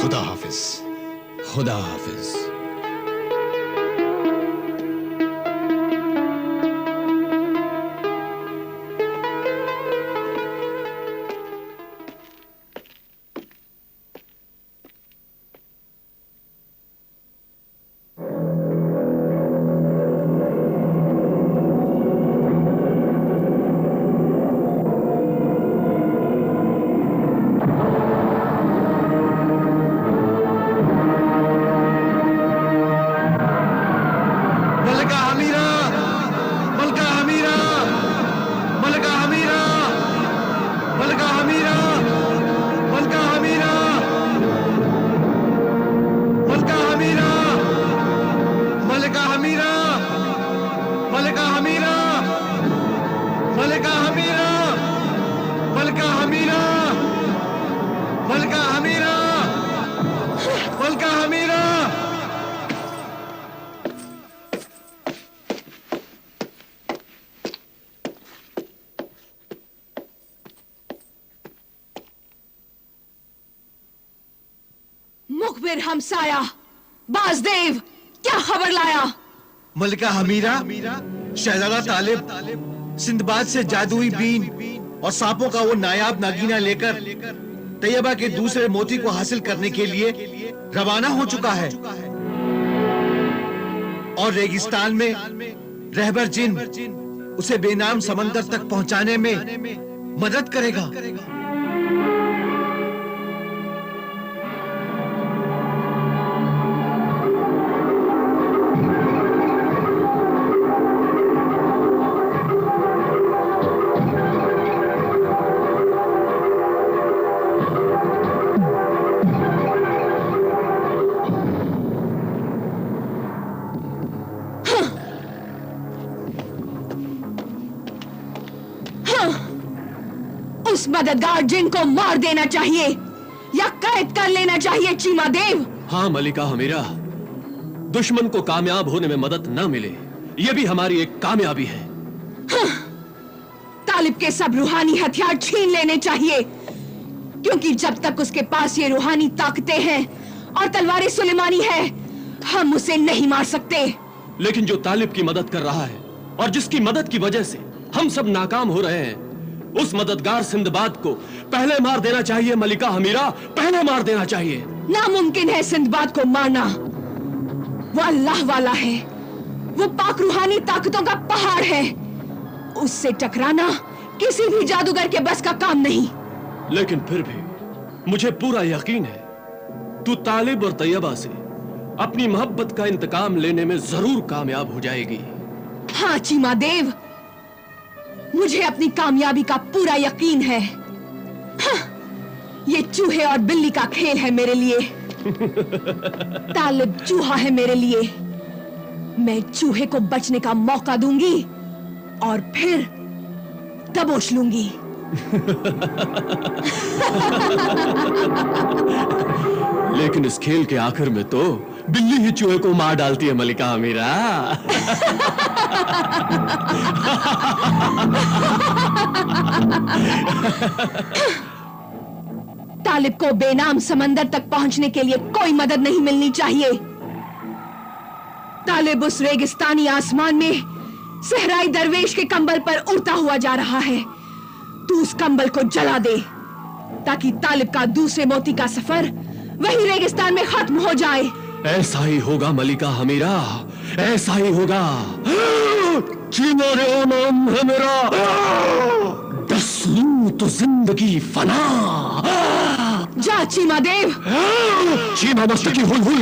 खुदा हाफिज। खुदा हाफिज। मुखबिर हमसाया, बाजदेव, क्या खबर लाया? मलिका हमीरा, शहजादा तालिब सिंदबाद से जादुई बीन और सांपों का वो नायाब नागीना लेकर तैयबा के दूसरे मोती को हासिल करने के लिए रवाना हो चुका है और रेगिस्तान में रहबर जिन उसे बेनाम समंदर तक पहुंचाने में मदद करेगा। उस मददगार जिन को मार देना चाहिए या बैत कर लेना चाहिए चीमा देव। हाँ मलिका हमीरा, दुश्मन को कामयाब होने में मदद न मिले ये भी हमारी एक कामयाबी है। हाँ, तालिब के सब रूहानी हथियार छीन लेने चाहिए, क्योंकि जब तक उसके पास ये रूहानी ताकतें हैं और तलवारें सुलेमानी है, हम उसे नहीं मार सकते। लेकिन जो तालिब की मदद कर रहा है और जिसकी मदद की वजह से हम सब नाकाम हो रहे हैं, उस मददगार सिंदबाद को पहले मार देना चाहिए मलिका हमीरा, पहले मार देना चाहिए। नामुमकिन है सिंदबाद को मारना। वो अल्लाह वाला है, वो पाक रूहानी ताकतों का पहाड़ है। उससे टकराना किसी भी जादूगर के बस का काम नहीं। लेकिन फिर भी मुझे पूरा यकीन है तू तालिब और तैयबा से अपनी मोहब्बत का इंतकाम लेने में जरूर कामयाब हो जाएगी। हाँ चीमा देव, मुझे अपनी कामयाबी का पूरा यकीन है। हाँ, ये चूहे और बिल्ली का खेल है मेरे लिए। तालिब चूहा है मेरे लिए। मैं चूहे को बचने का मौका दूंगी और फिर दबोच लूंगी। लेकिन इस खेल के आखिर में तो बिल्ली ही चूहे को मार डालती है मलिका हमीरा। तालिब को बेनाम समंदर तक पहुंचने के लिए कोई मदद नहीं मिलनी चाहिए। तालिब उस रेगिस्तानी आसमान में सहराई दरवेश के कंबल पर उड़ता हुआ जा रहा है। तू उस कंबल को जला दे ताकि तालिब का दूसरे मोती का सफर वही रेगिस्तान में खत्म हो जाए। ऐसा ही होगा मलिका हमीरा, ऐसा ही होगा। चीमा रे नाम है मेरा, दस लूं तो जिंदगी फना। जा चीमा देव। चीमा मस्त की हुल हुल।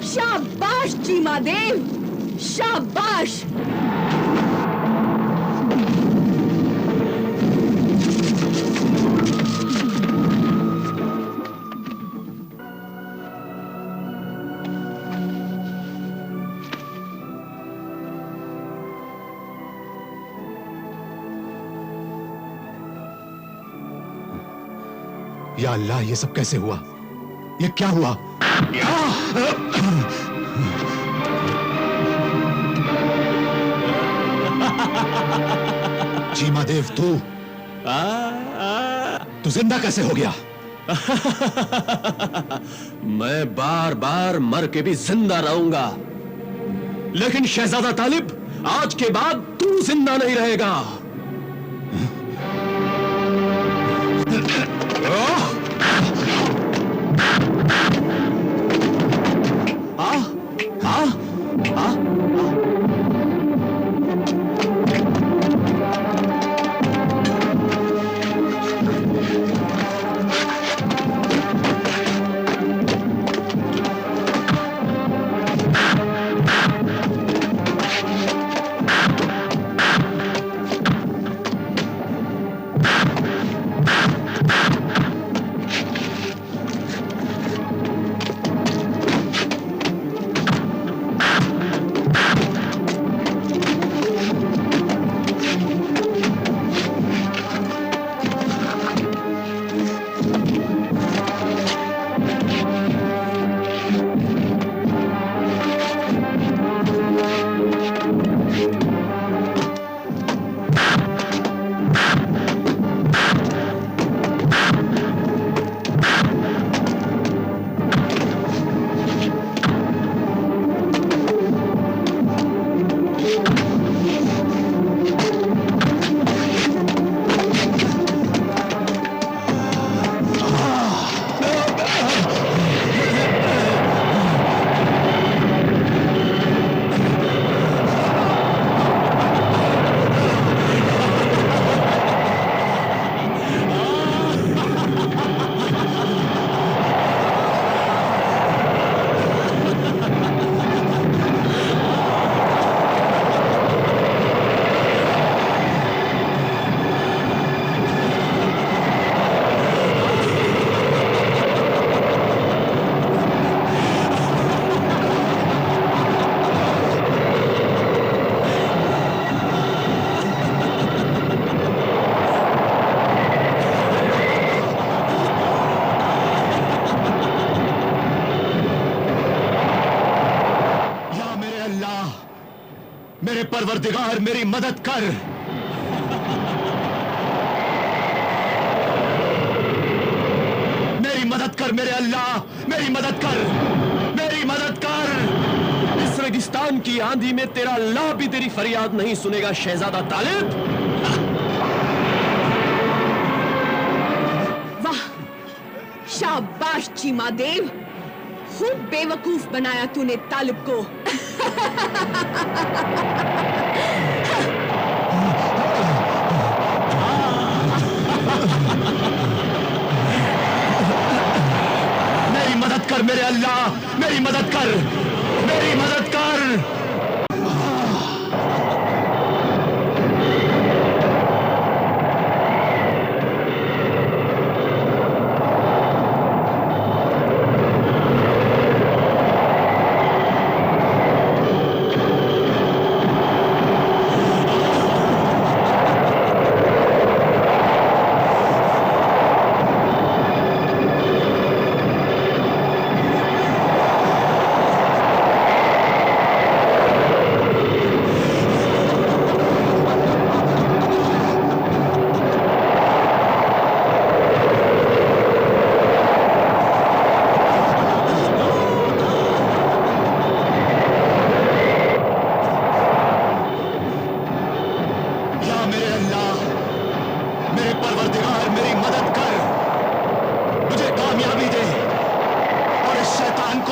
शाबाश चीमा देव, शाबाश। या अल्लाह, ये सब कैसे हुआ? ये क्या हुआ? चीमा देव, तू जिंदा कैसे हो गया? मैं बार बार मर के भी जिंदा रहूंगा, लेकिन शहजादा तालिब, आज के बाद तू जिंदा नहीं रहेगा। मेरे परवरदिगार मेरी मदद कर। मेरी मदद कर मेरे अल्लाह, मेरी मदद कर, मेरी मदद कर। इस रेगिस्तान की आंधी में तेरा अल्लाह भी तेरी फरियाद नहीं सुनेगा शहजादा तालिब। वाह, शाबाश चीमा देव, खूब बेवकूफ बनाया तूने तालिब को। मेरी मदद कर मेरे अल्लाह, मेरी मदद कर, मेरी मदद कर।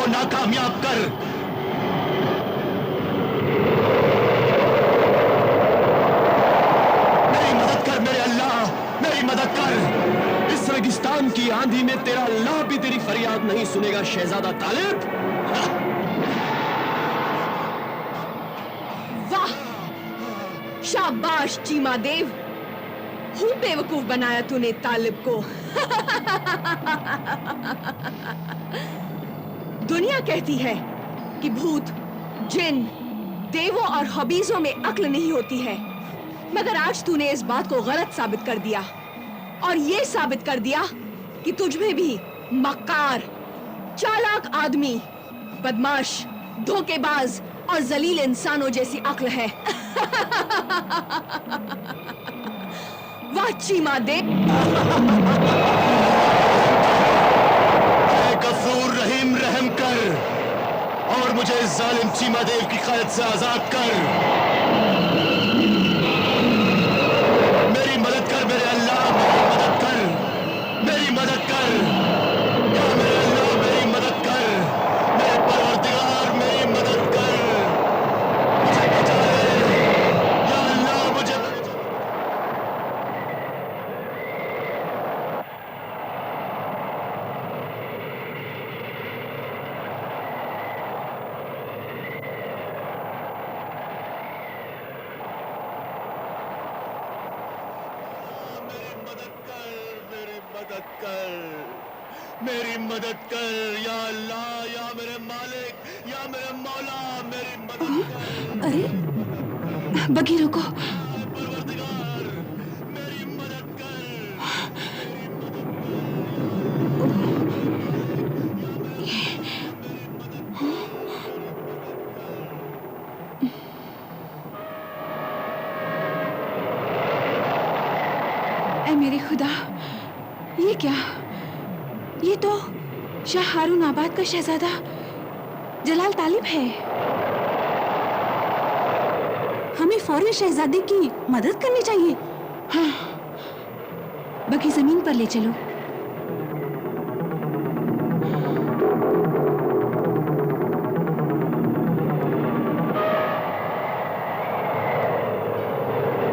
नाकामयाब कर। मेरी मदद कर मेरे अल्लाह, मेरी मदद कर। इस रेगिस्तान की आंधी में तेरा अल्लाह भी तेरी फरियाद नहीं सुनेगा शहजादा तालिब। वाह, शाबाश चीमा देव, खूब बेवकूफ बनाया तूने तालिब को। दुनिया कहती है कि भूत, जिन, देवों और हबीजों में अक्ल नहीं होती है, मगर आज तूने इस बात को गलत साबित कर दिया और ये साबित कर दिया कि तुझमें भी मक्कार, चालाक आदमी, बदमाश, धोखेबाज और जलील इंसानों जैसी अक्ल है। वाह चीमा देव। रहीम रहम कर और मुझे इस जालिम चीमा देव की कैद से आजाद कर। मेरी मदद कर मेरे अल्लाह, मेरी मदद कर, मेरी मदद कर या मेरे अल्लाह, मेरी मदद कर, मेरे परवरदिगार मेरी मदद कर, मुझे बचा ले या अल्लाह, मुझे मेरी मदद कर या अल्लाह, या मेरे मालिक, या मेरे मौला, मेरी मदद कर। अरे बगी रुको। परवरदिगार मेरी मदद कर। ऐ मेरे खुदा, ये क्या? ये तो शाह हारून आबाद का शहजादा जलाल तालिब है। हमें फौरन शहजादे की मदद करनी चाहिए। हाँ, बगी जमीन पर ले चलो।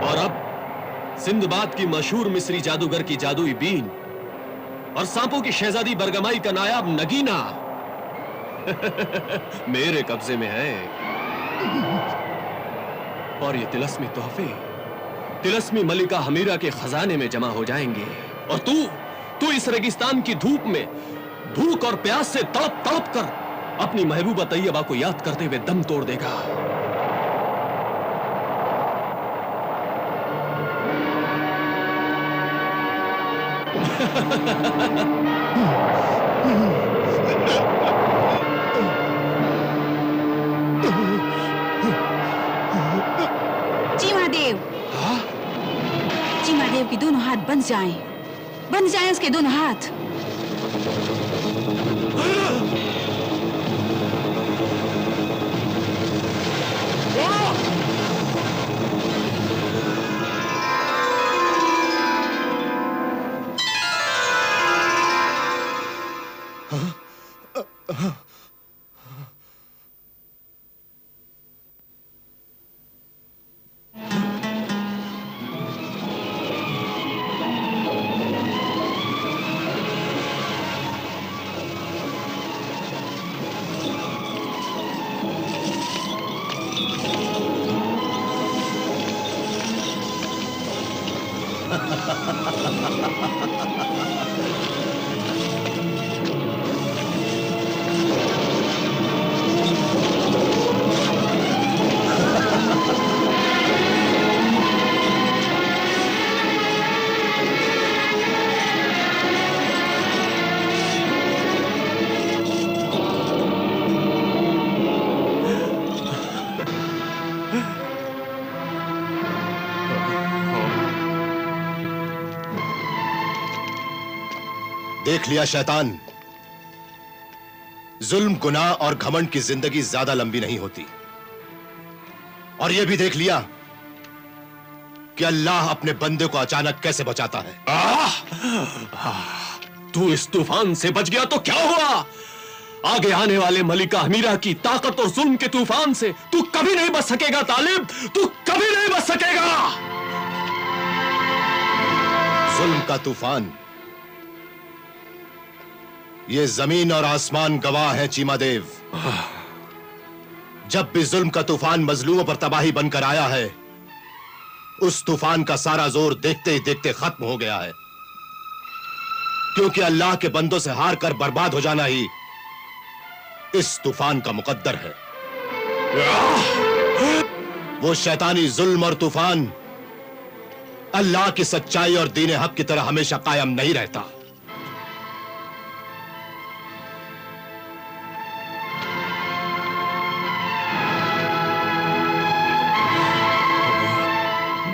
और अब सिंदबाद की मशहूर मिस्री जादूगर की जादुई बीन और सांपों की शहजादी बरगमाई का नायाब नगीना मेरे कब्जे में है। और ये तिलस्मी तोहफे तिलस्मी मलिका हमीरा के खजाने में जमा हो जाएंगे। और तू इस रेगिस्तान की धूप में भूख और प्यास से तड़प तड़प कर अपनी महबूबा तैयबा को याद करते हुए दम तोड़ देगा। चीमादेव, चीमादेव के दोनों हाथ बंध जाएं उसके दोनों हाथ। देख लिया शैतान, जुल्म, गुनाह और घमंड की जिंदगी ज्यादा लंबी नहीं होती। और यह भी देख लिया कि अल्लाह अपने बंदे को अचानक कैसे बचाता है। तू इस तूफान से बच गया तो क्या हुआ? आगे आने वाले मलिका हमीरा की ताकत और जुल्म के तूफान से तू कभी नहीं बच सकेगा तालिब, तू कभी नहीं बच सकेगा। जुल्म का तूफान, ये जमीन और आसमान गवाह है चीमादेव। जब भी जुल्म का तूफान मजलूमों पर तबाही बनकर आया है, उस तूफान का सारा जोर देखते ही देखते खत्म हो गया है। क्योंकि अल्लाह के बंदों से हार कर बर्बाद हो जाना ही इस तूफान का मुकद्दर है। वो शैतानी जुल्म और तूफान अल्लाह की सच्चाई और दीन हक की तरह हमेशा कायम नहीं रहता।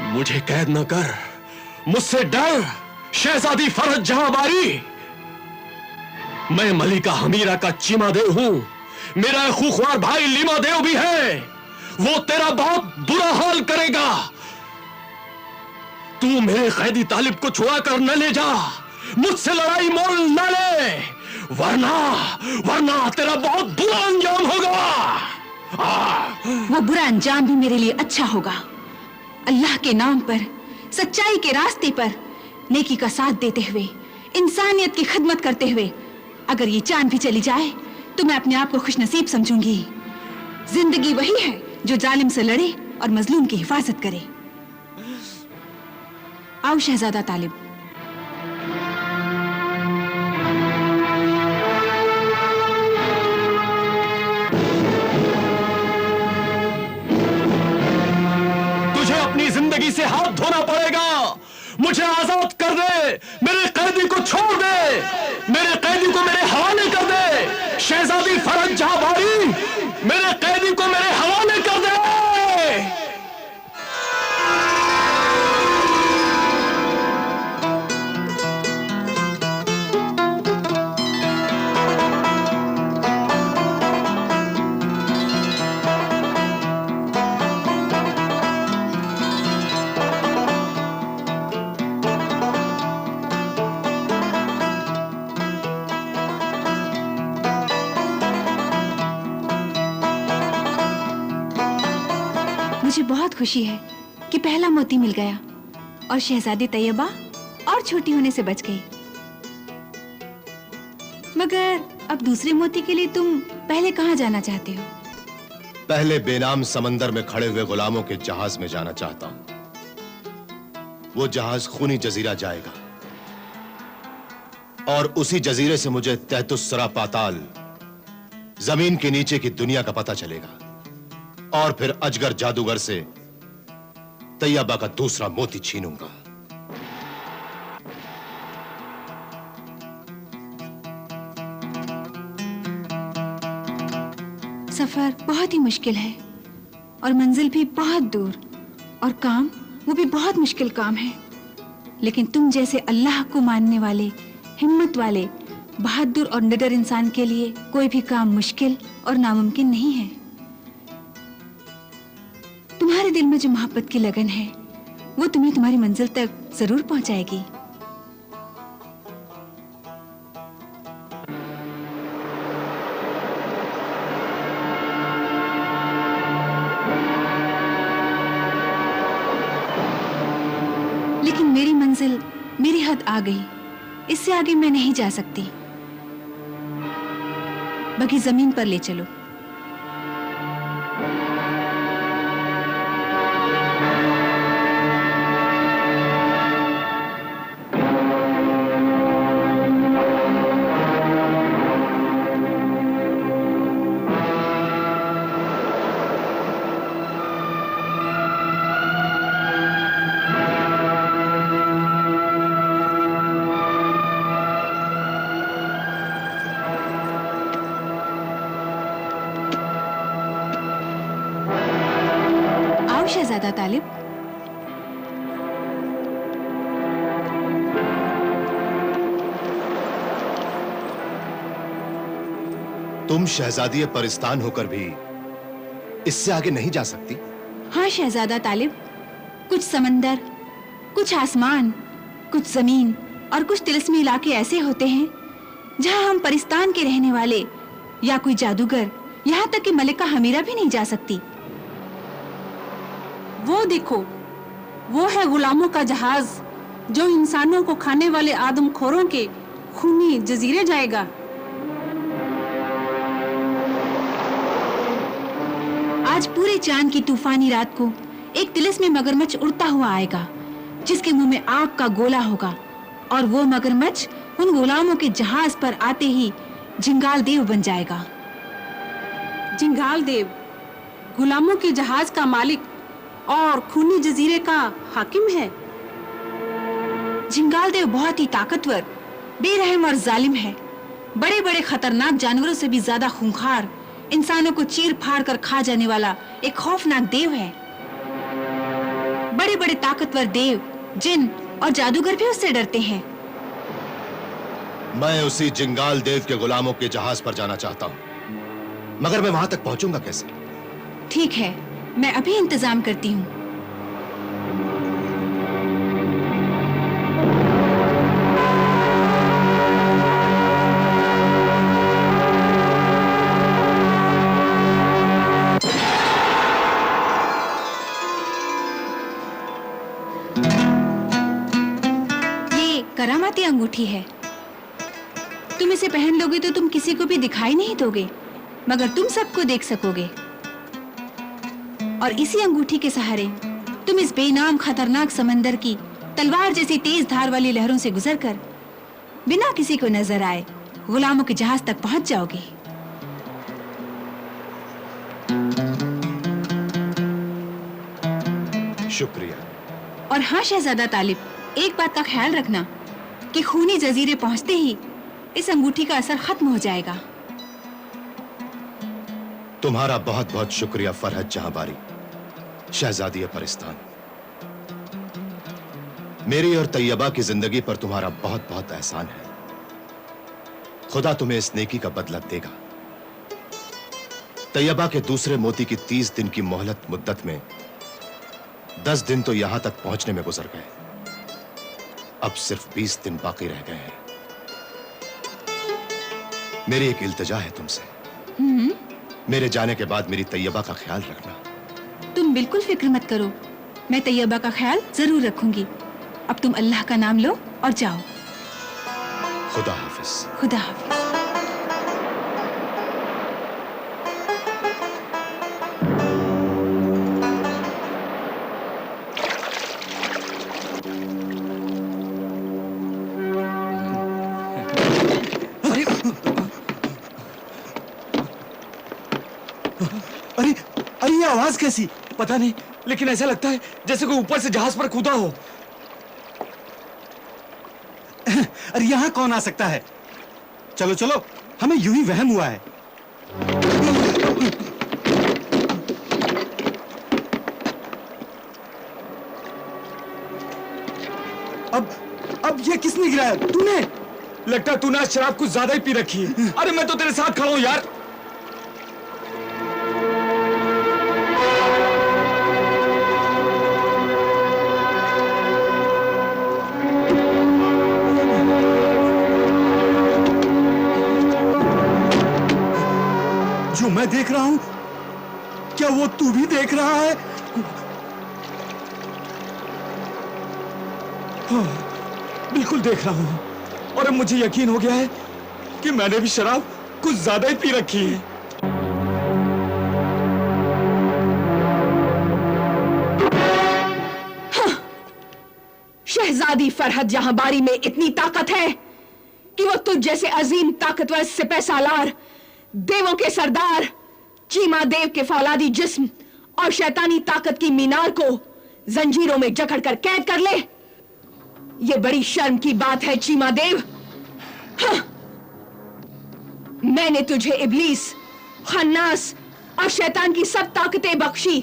मुझे कैद न कर, मुझसे डर शहजादी फरज जहां बारी। मैं मलिका हमीरा का चीमा देव हूं। मेरा खूखवार भाई लीमा देव भी है। वो तेरा बहुत बुरा हाल करेगा। तू मेरे कैदी तालिब को छुड़ा कर न ले जा, मुझसे लड़ाई मोल न ले, वरना तेरा बहुत बुरा अंजाम होगा। वो बुरा अंजाम भी मेरे लिए अच्छा होगा। अल्लाह के नाम पर, सच्चाई के रास्ते पर, नेकी का साथ देते हुए, इंसानियत की खिदमत करते हुए अगर ये जान भी चली जाए तो मैं अपने आप को खुशनसीब समझूंगी। जिंदगी वही है जो जालिम से लड़े और मजलूम की हिफाजत करे। आओ शहजादा तालिब। तुझे अपनी जिंदगी से हाथ धोना पड़ेगा। मुझे आजाद कर दे, मेरे कैदी को छोड़ दे, मेरे कैदी को मेरे हवाले कर दे। शहजादी फरज जहाबारी, मेरे कैदी को मेरे हवाले कर दे। मुझे बहुत खुशी है कि पहला मोती मिल गया और शहजादी तैयबा और छोटी होने से बच गई। मगर अब दूसरे मोती के लिए तुम पहले कहाँ जाना चाहते हो? पहले बेनाम समंदर में खड़े हुए गुलामों के जहाज में जाना चाहता हूं। वो जहाज खूनी जजीरा जाएगा और उसी जजीरे से मुझे तहतुस्सरा पाताल, जमीन के नीचे की दुनिया का पता चलेगा और फिर अजगर जादूगर से तैयबा का दूसरा मोती छीनूंगा। सफर बहुत ही मुश्किल है और मंजिल भी बहुत दूर, और काम वो भी बहुत मुश्किल काम है। लेकिन तुम जैसे अल्लाह को मानने वाले, हिम्मत वाले, बहादुर और निडर इंसान के लिए कोई भी काम मुश्किल और नामुमकिन नहीं है। तुम्हारे दिल में जो मोहब्बत की लगन है वो तुम्हें तुम्हारी मंजिल तक जरूर पहुंचाएगी। लेकिन मेरी मंजिल, मेरी हद आ गई। इससे आगे मैं नहीं जा सकती। बगी जमीन पर ले चलो। शहजादा तालिब, तुम शहजादी परिस्तान होकर भी इससे आगे नहीं जा सकती? हाँ शहजादा तालिब, कुछ समंदर, कुछ आसमान, कुछ जमीन और कुछ तिलिस्मी इलाके ऐसे होते हैं जहां हम परिस्तान के रहने वाले या कोई जादूगर, यहाँ तक कि मलिका हमीरा भी नहीं जा सकती। वो देखो, वो है गुलामों का जहाज जो इंसानों को खाने वाले आदमखोरों के खूनी जजीरे जाएगा। आज पूरे चांद की तूफानी रात को एक तिलिस्मी मगरमच्छ उड़ता हुआ आएगा जिसके मुंह में आग का गोला होगा, और वो मगरमच्छ उन गुलामों के जहाज पर आते ही जिंगाल देव बन जाएगा। जिंगाल देव गुलामों के जहाज का मालिक और खूनी जजीरे का हाकिम है। जिंगाल देव बहुत ही ताकतवर, बेरहम और जालिम है। बड़े बड़े खतरनाक जानवरों से भी ज्यादा खूंखार, इंसानों को चीर फाड़ कर खा जाने वाला एक खौफनाक देव है। बड़े बड़े ताकतवर देव, जिन और जादूगर भी उससे डरते हैं। मैं उसी जिंगाल देव के गुलामों के जहाज पर जाना चाहता हूं, मगर मैं वहां तक पहुंचूंगा कैसे? ठीक है, मैं अभी इंतजाम करती हूँ। ये करामाती अंगूठी है। तुम इसे पहन लोगे तो तुम किसी को भी दिखाई नहीं दोगे, मगर तुम सबको देख सकोगे। और इसी अंगूठी के सहारे तुम इस बेनाम खतरनाक समंदर की तलवार जैसी तेज धार वाली लहरों से गुजरकर बिना किसी को नजर आए गुलामों के जहाज तक पहुंच जाओगे। शुक्रिया। और हाँ शहजादा तालिब, एक बात का ख्याल रखना कि खूनी जजीरे पहुंचते ही इस अंगूठी का असर खत्म हो जाएगा। तुम्हारा बहुत बहुत शुक्रिया फरहद जहांबारी, शहजादी परिस्तान। मेरी और तैयबा की जिंदगी पर तुम्हारा बहुत बहुत एहसान है। खुदा तुम्हें इस नेकी का बदला देगा। तैयबा के दूसरे मोती की 30 दिन की मोहलत मुद्दत में 10 दिन तो यहां तक पहुंचने में गुजर गए। अब सिर्फ 20 दिन बाकी रह गए हैं। मेरी एक इल्तिजा है तुमसे। मेरे जाने के बाद मेरी तैयबा का ख्याल रखना। तुम बिल्कुल फिक्र मत करो, मैं तैयबा का ख्याल जरूर रखूंगी। अब तुम अल्लाह का नाम लो और जाओ। खुदा हाफिज। खुदा हाफिज। अरे ये आवाज कैसी? पता नहीं, लेकिन ऐसा लगता है जैसे कोई ऊपर से जहाज पर कूदा हो। अरे यहाँ कौन आ सकता है? चलो चलो, हमें यूं ही वहम हुआ है। अब ये किसने गिराया? तूने? लगता है तूने आज शराब कुछ ज्यादा ही पी रखी है। अरे मैं तो तेरे साथ खड़ा हूं यार। जो मैं देख रहा हूं, क्या वो तू भी देख रहा है? हाँ, बिल्कुल देख रहा हूं। और अब मुझे यकीन हो गया है कि मैंने भी शराब कुछ ज्यादा ही पी रखी है। हाँ, शहजादी फरहद जहांबारी में इतनी ताकत है कि वो तुझ जैसे अजीम ताकतवर सिपह सालार, देवों के सरदार, चीमा देव के फौलादी जिस्म और शैतानी ताकत की मीनार को जंजीरों में जकड़कर कैद कर ले। ये बड़ी शर्म की बात है चीमा देव। हाँ, मैंने तुझे इब्लीस, खन्नास और शैतान की सब ताकतें बख्शी,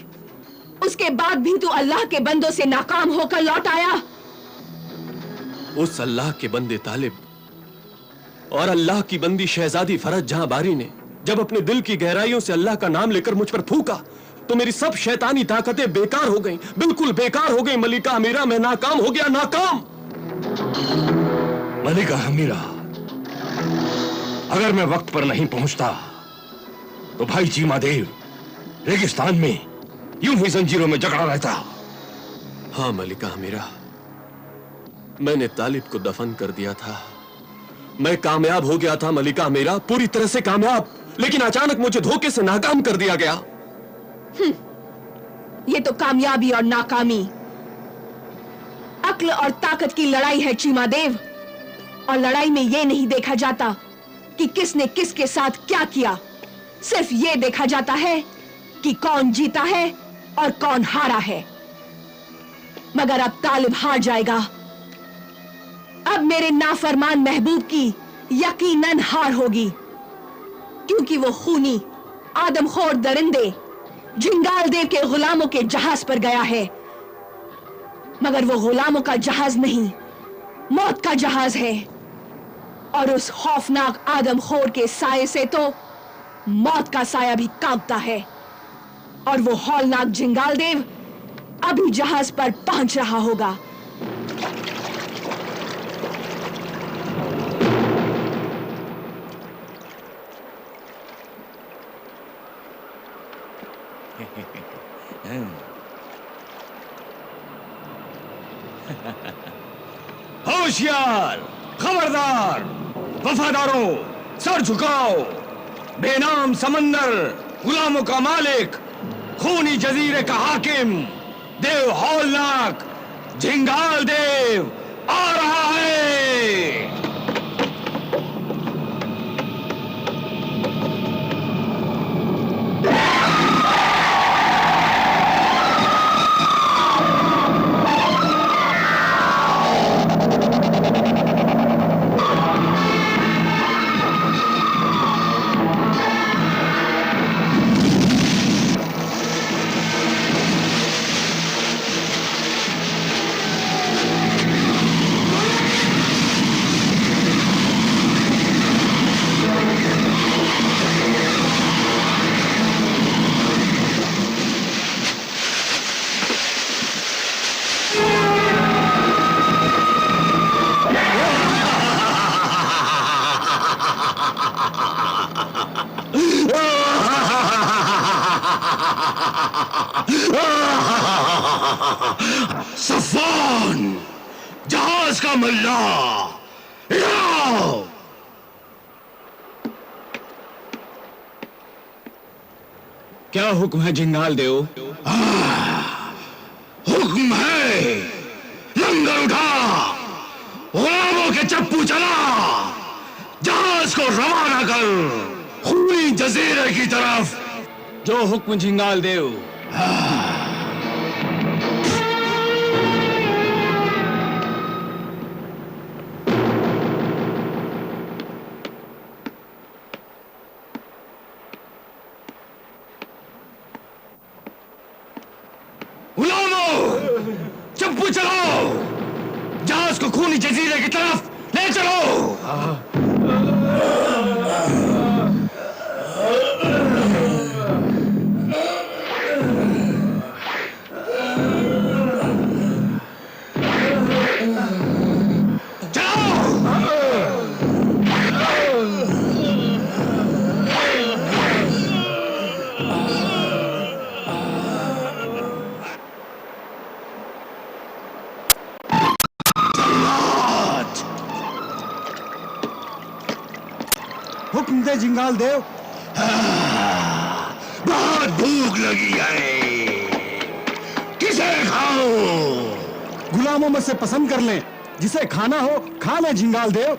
उसके बाद भी तू अल्लाह के बंदों से नाकाम होकर लौट आया। उस अल्लाह के बंदे तालिब और अल्लाह की बंदी शहजादी फरहद जहांबारी ने जब अपने दिल की गहराइयों से अल्लाह का नाम लेकर मुझ पर फूंका तो मेरी सब शैतानी ताकतें बेकार हो गईं, बिल्कुल बेकार हो गईं। मलिका हमीरा, मैं नाकाम हो गया, नाकाम। मलिका हमीरा, अगर मैं वक्त पर नहीं पहुंचता तो भाई चीमा देव रेगिस्तान में यूं ही जंजीरों में जकड़ा रहता। हाँ मलिका हमीरा, मैंने तालिब को दफन कर दिया था। मैं कामयाब हो गया था मलिका हमीरा, पूरी तरह से कामयाब, लेकिन अचानक मुझे धोखे से नाकाम कर दिया गया। ये तो कामयाबी और नाकामी अक्ल और ताकत की लड़ाई है चीमा देव। और लड़ाई में यह नहीं देखा जाता कि किसने किसके साथ क्या किया, सिर्फ ये देखा जाता है कि कौन जीता है और कौन हारा है। मगर अब तालिब हार जाएगा। अब मेरे नाफरमान महबूब की यकीनन हार होगी, क्योंकि वो खूनी आदमखोर दरिंदे जिंगाल देव के गुलामों के जहाज पर गया है। मगर वो गुलामों का जहाज नहीं, मौत का जहाज है। और उस खौफनाक आदमखोर के साये से तो मौत का साया भी कांपता है। और वो हौलनाक जिंगाल देव अभी जहाज पर पहुंच रहा होगा। होशियार, खबरदार, वफादारों, सर झुकाओ। बेनाम समंदर, गुलामों का मालिक, खूनी जजीरे का हाकिम, देव हौलनाक, झिंगाल देव आ रहा है। सफान, जहाज का मल्ला, आओ। क्या हुक्म है जिंगाल देव? हुक्म है, लंगर उठा, गुलामों के चप्पू चला, जहाज को रवाना कर खूनी जजीरे की तरफ। जो हुक्म जिंगाल देव। चप्पू चलाओ, जहाज को खूनी जजीरे की तरफ ले चलो। हुक्म दे जिंगाल देव। बहुत भूख लगी है, किसे खाओ? गुलामों में से पसंद कर लें, जिसे खाना हो खा ले जिंगाल देव।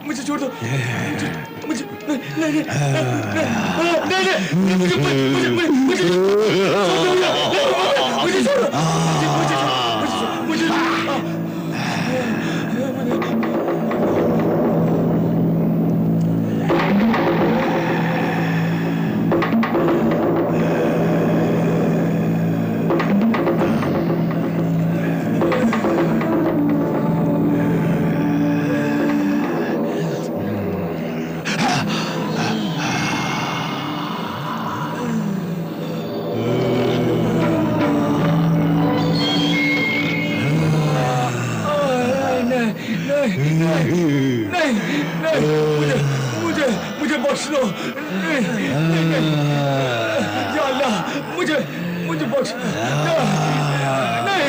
मुझे छोड़ दो, मुझे मुझे बख्श दो। या अल्लाह, मुझे बख्श। नहीं।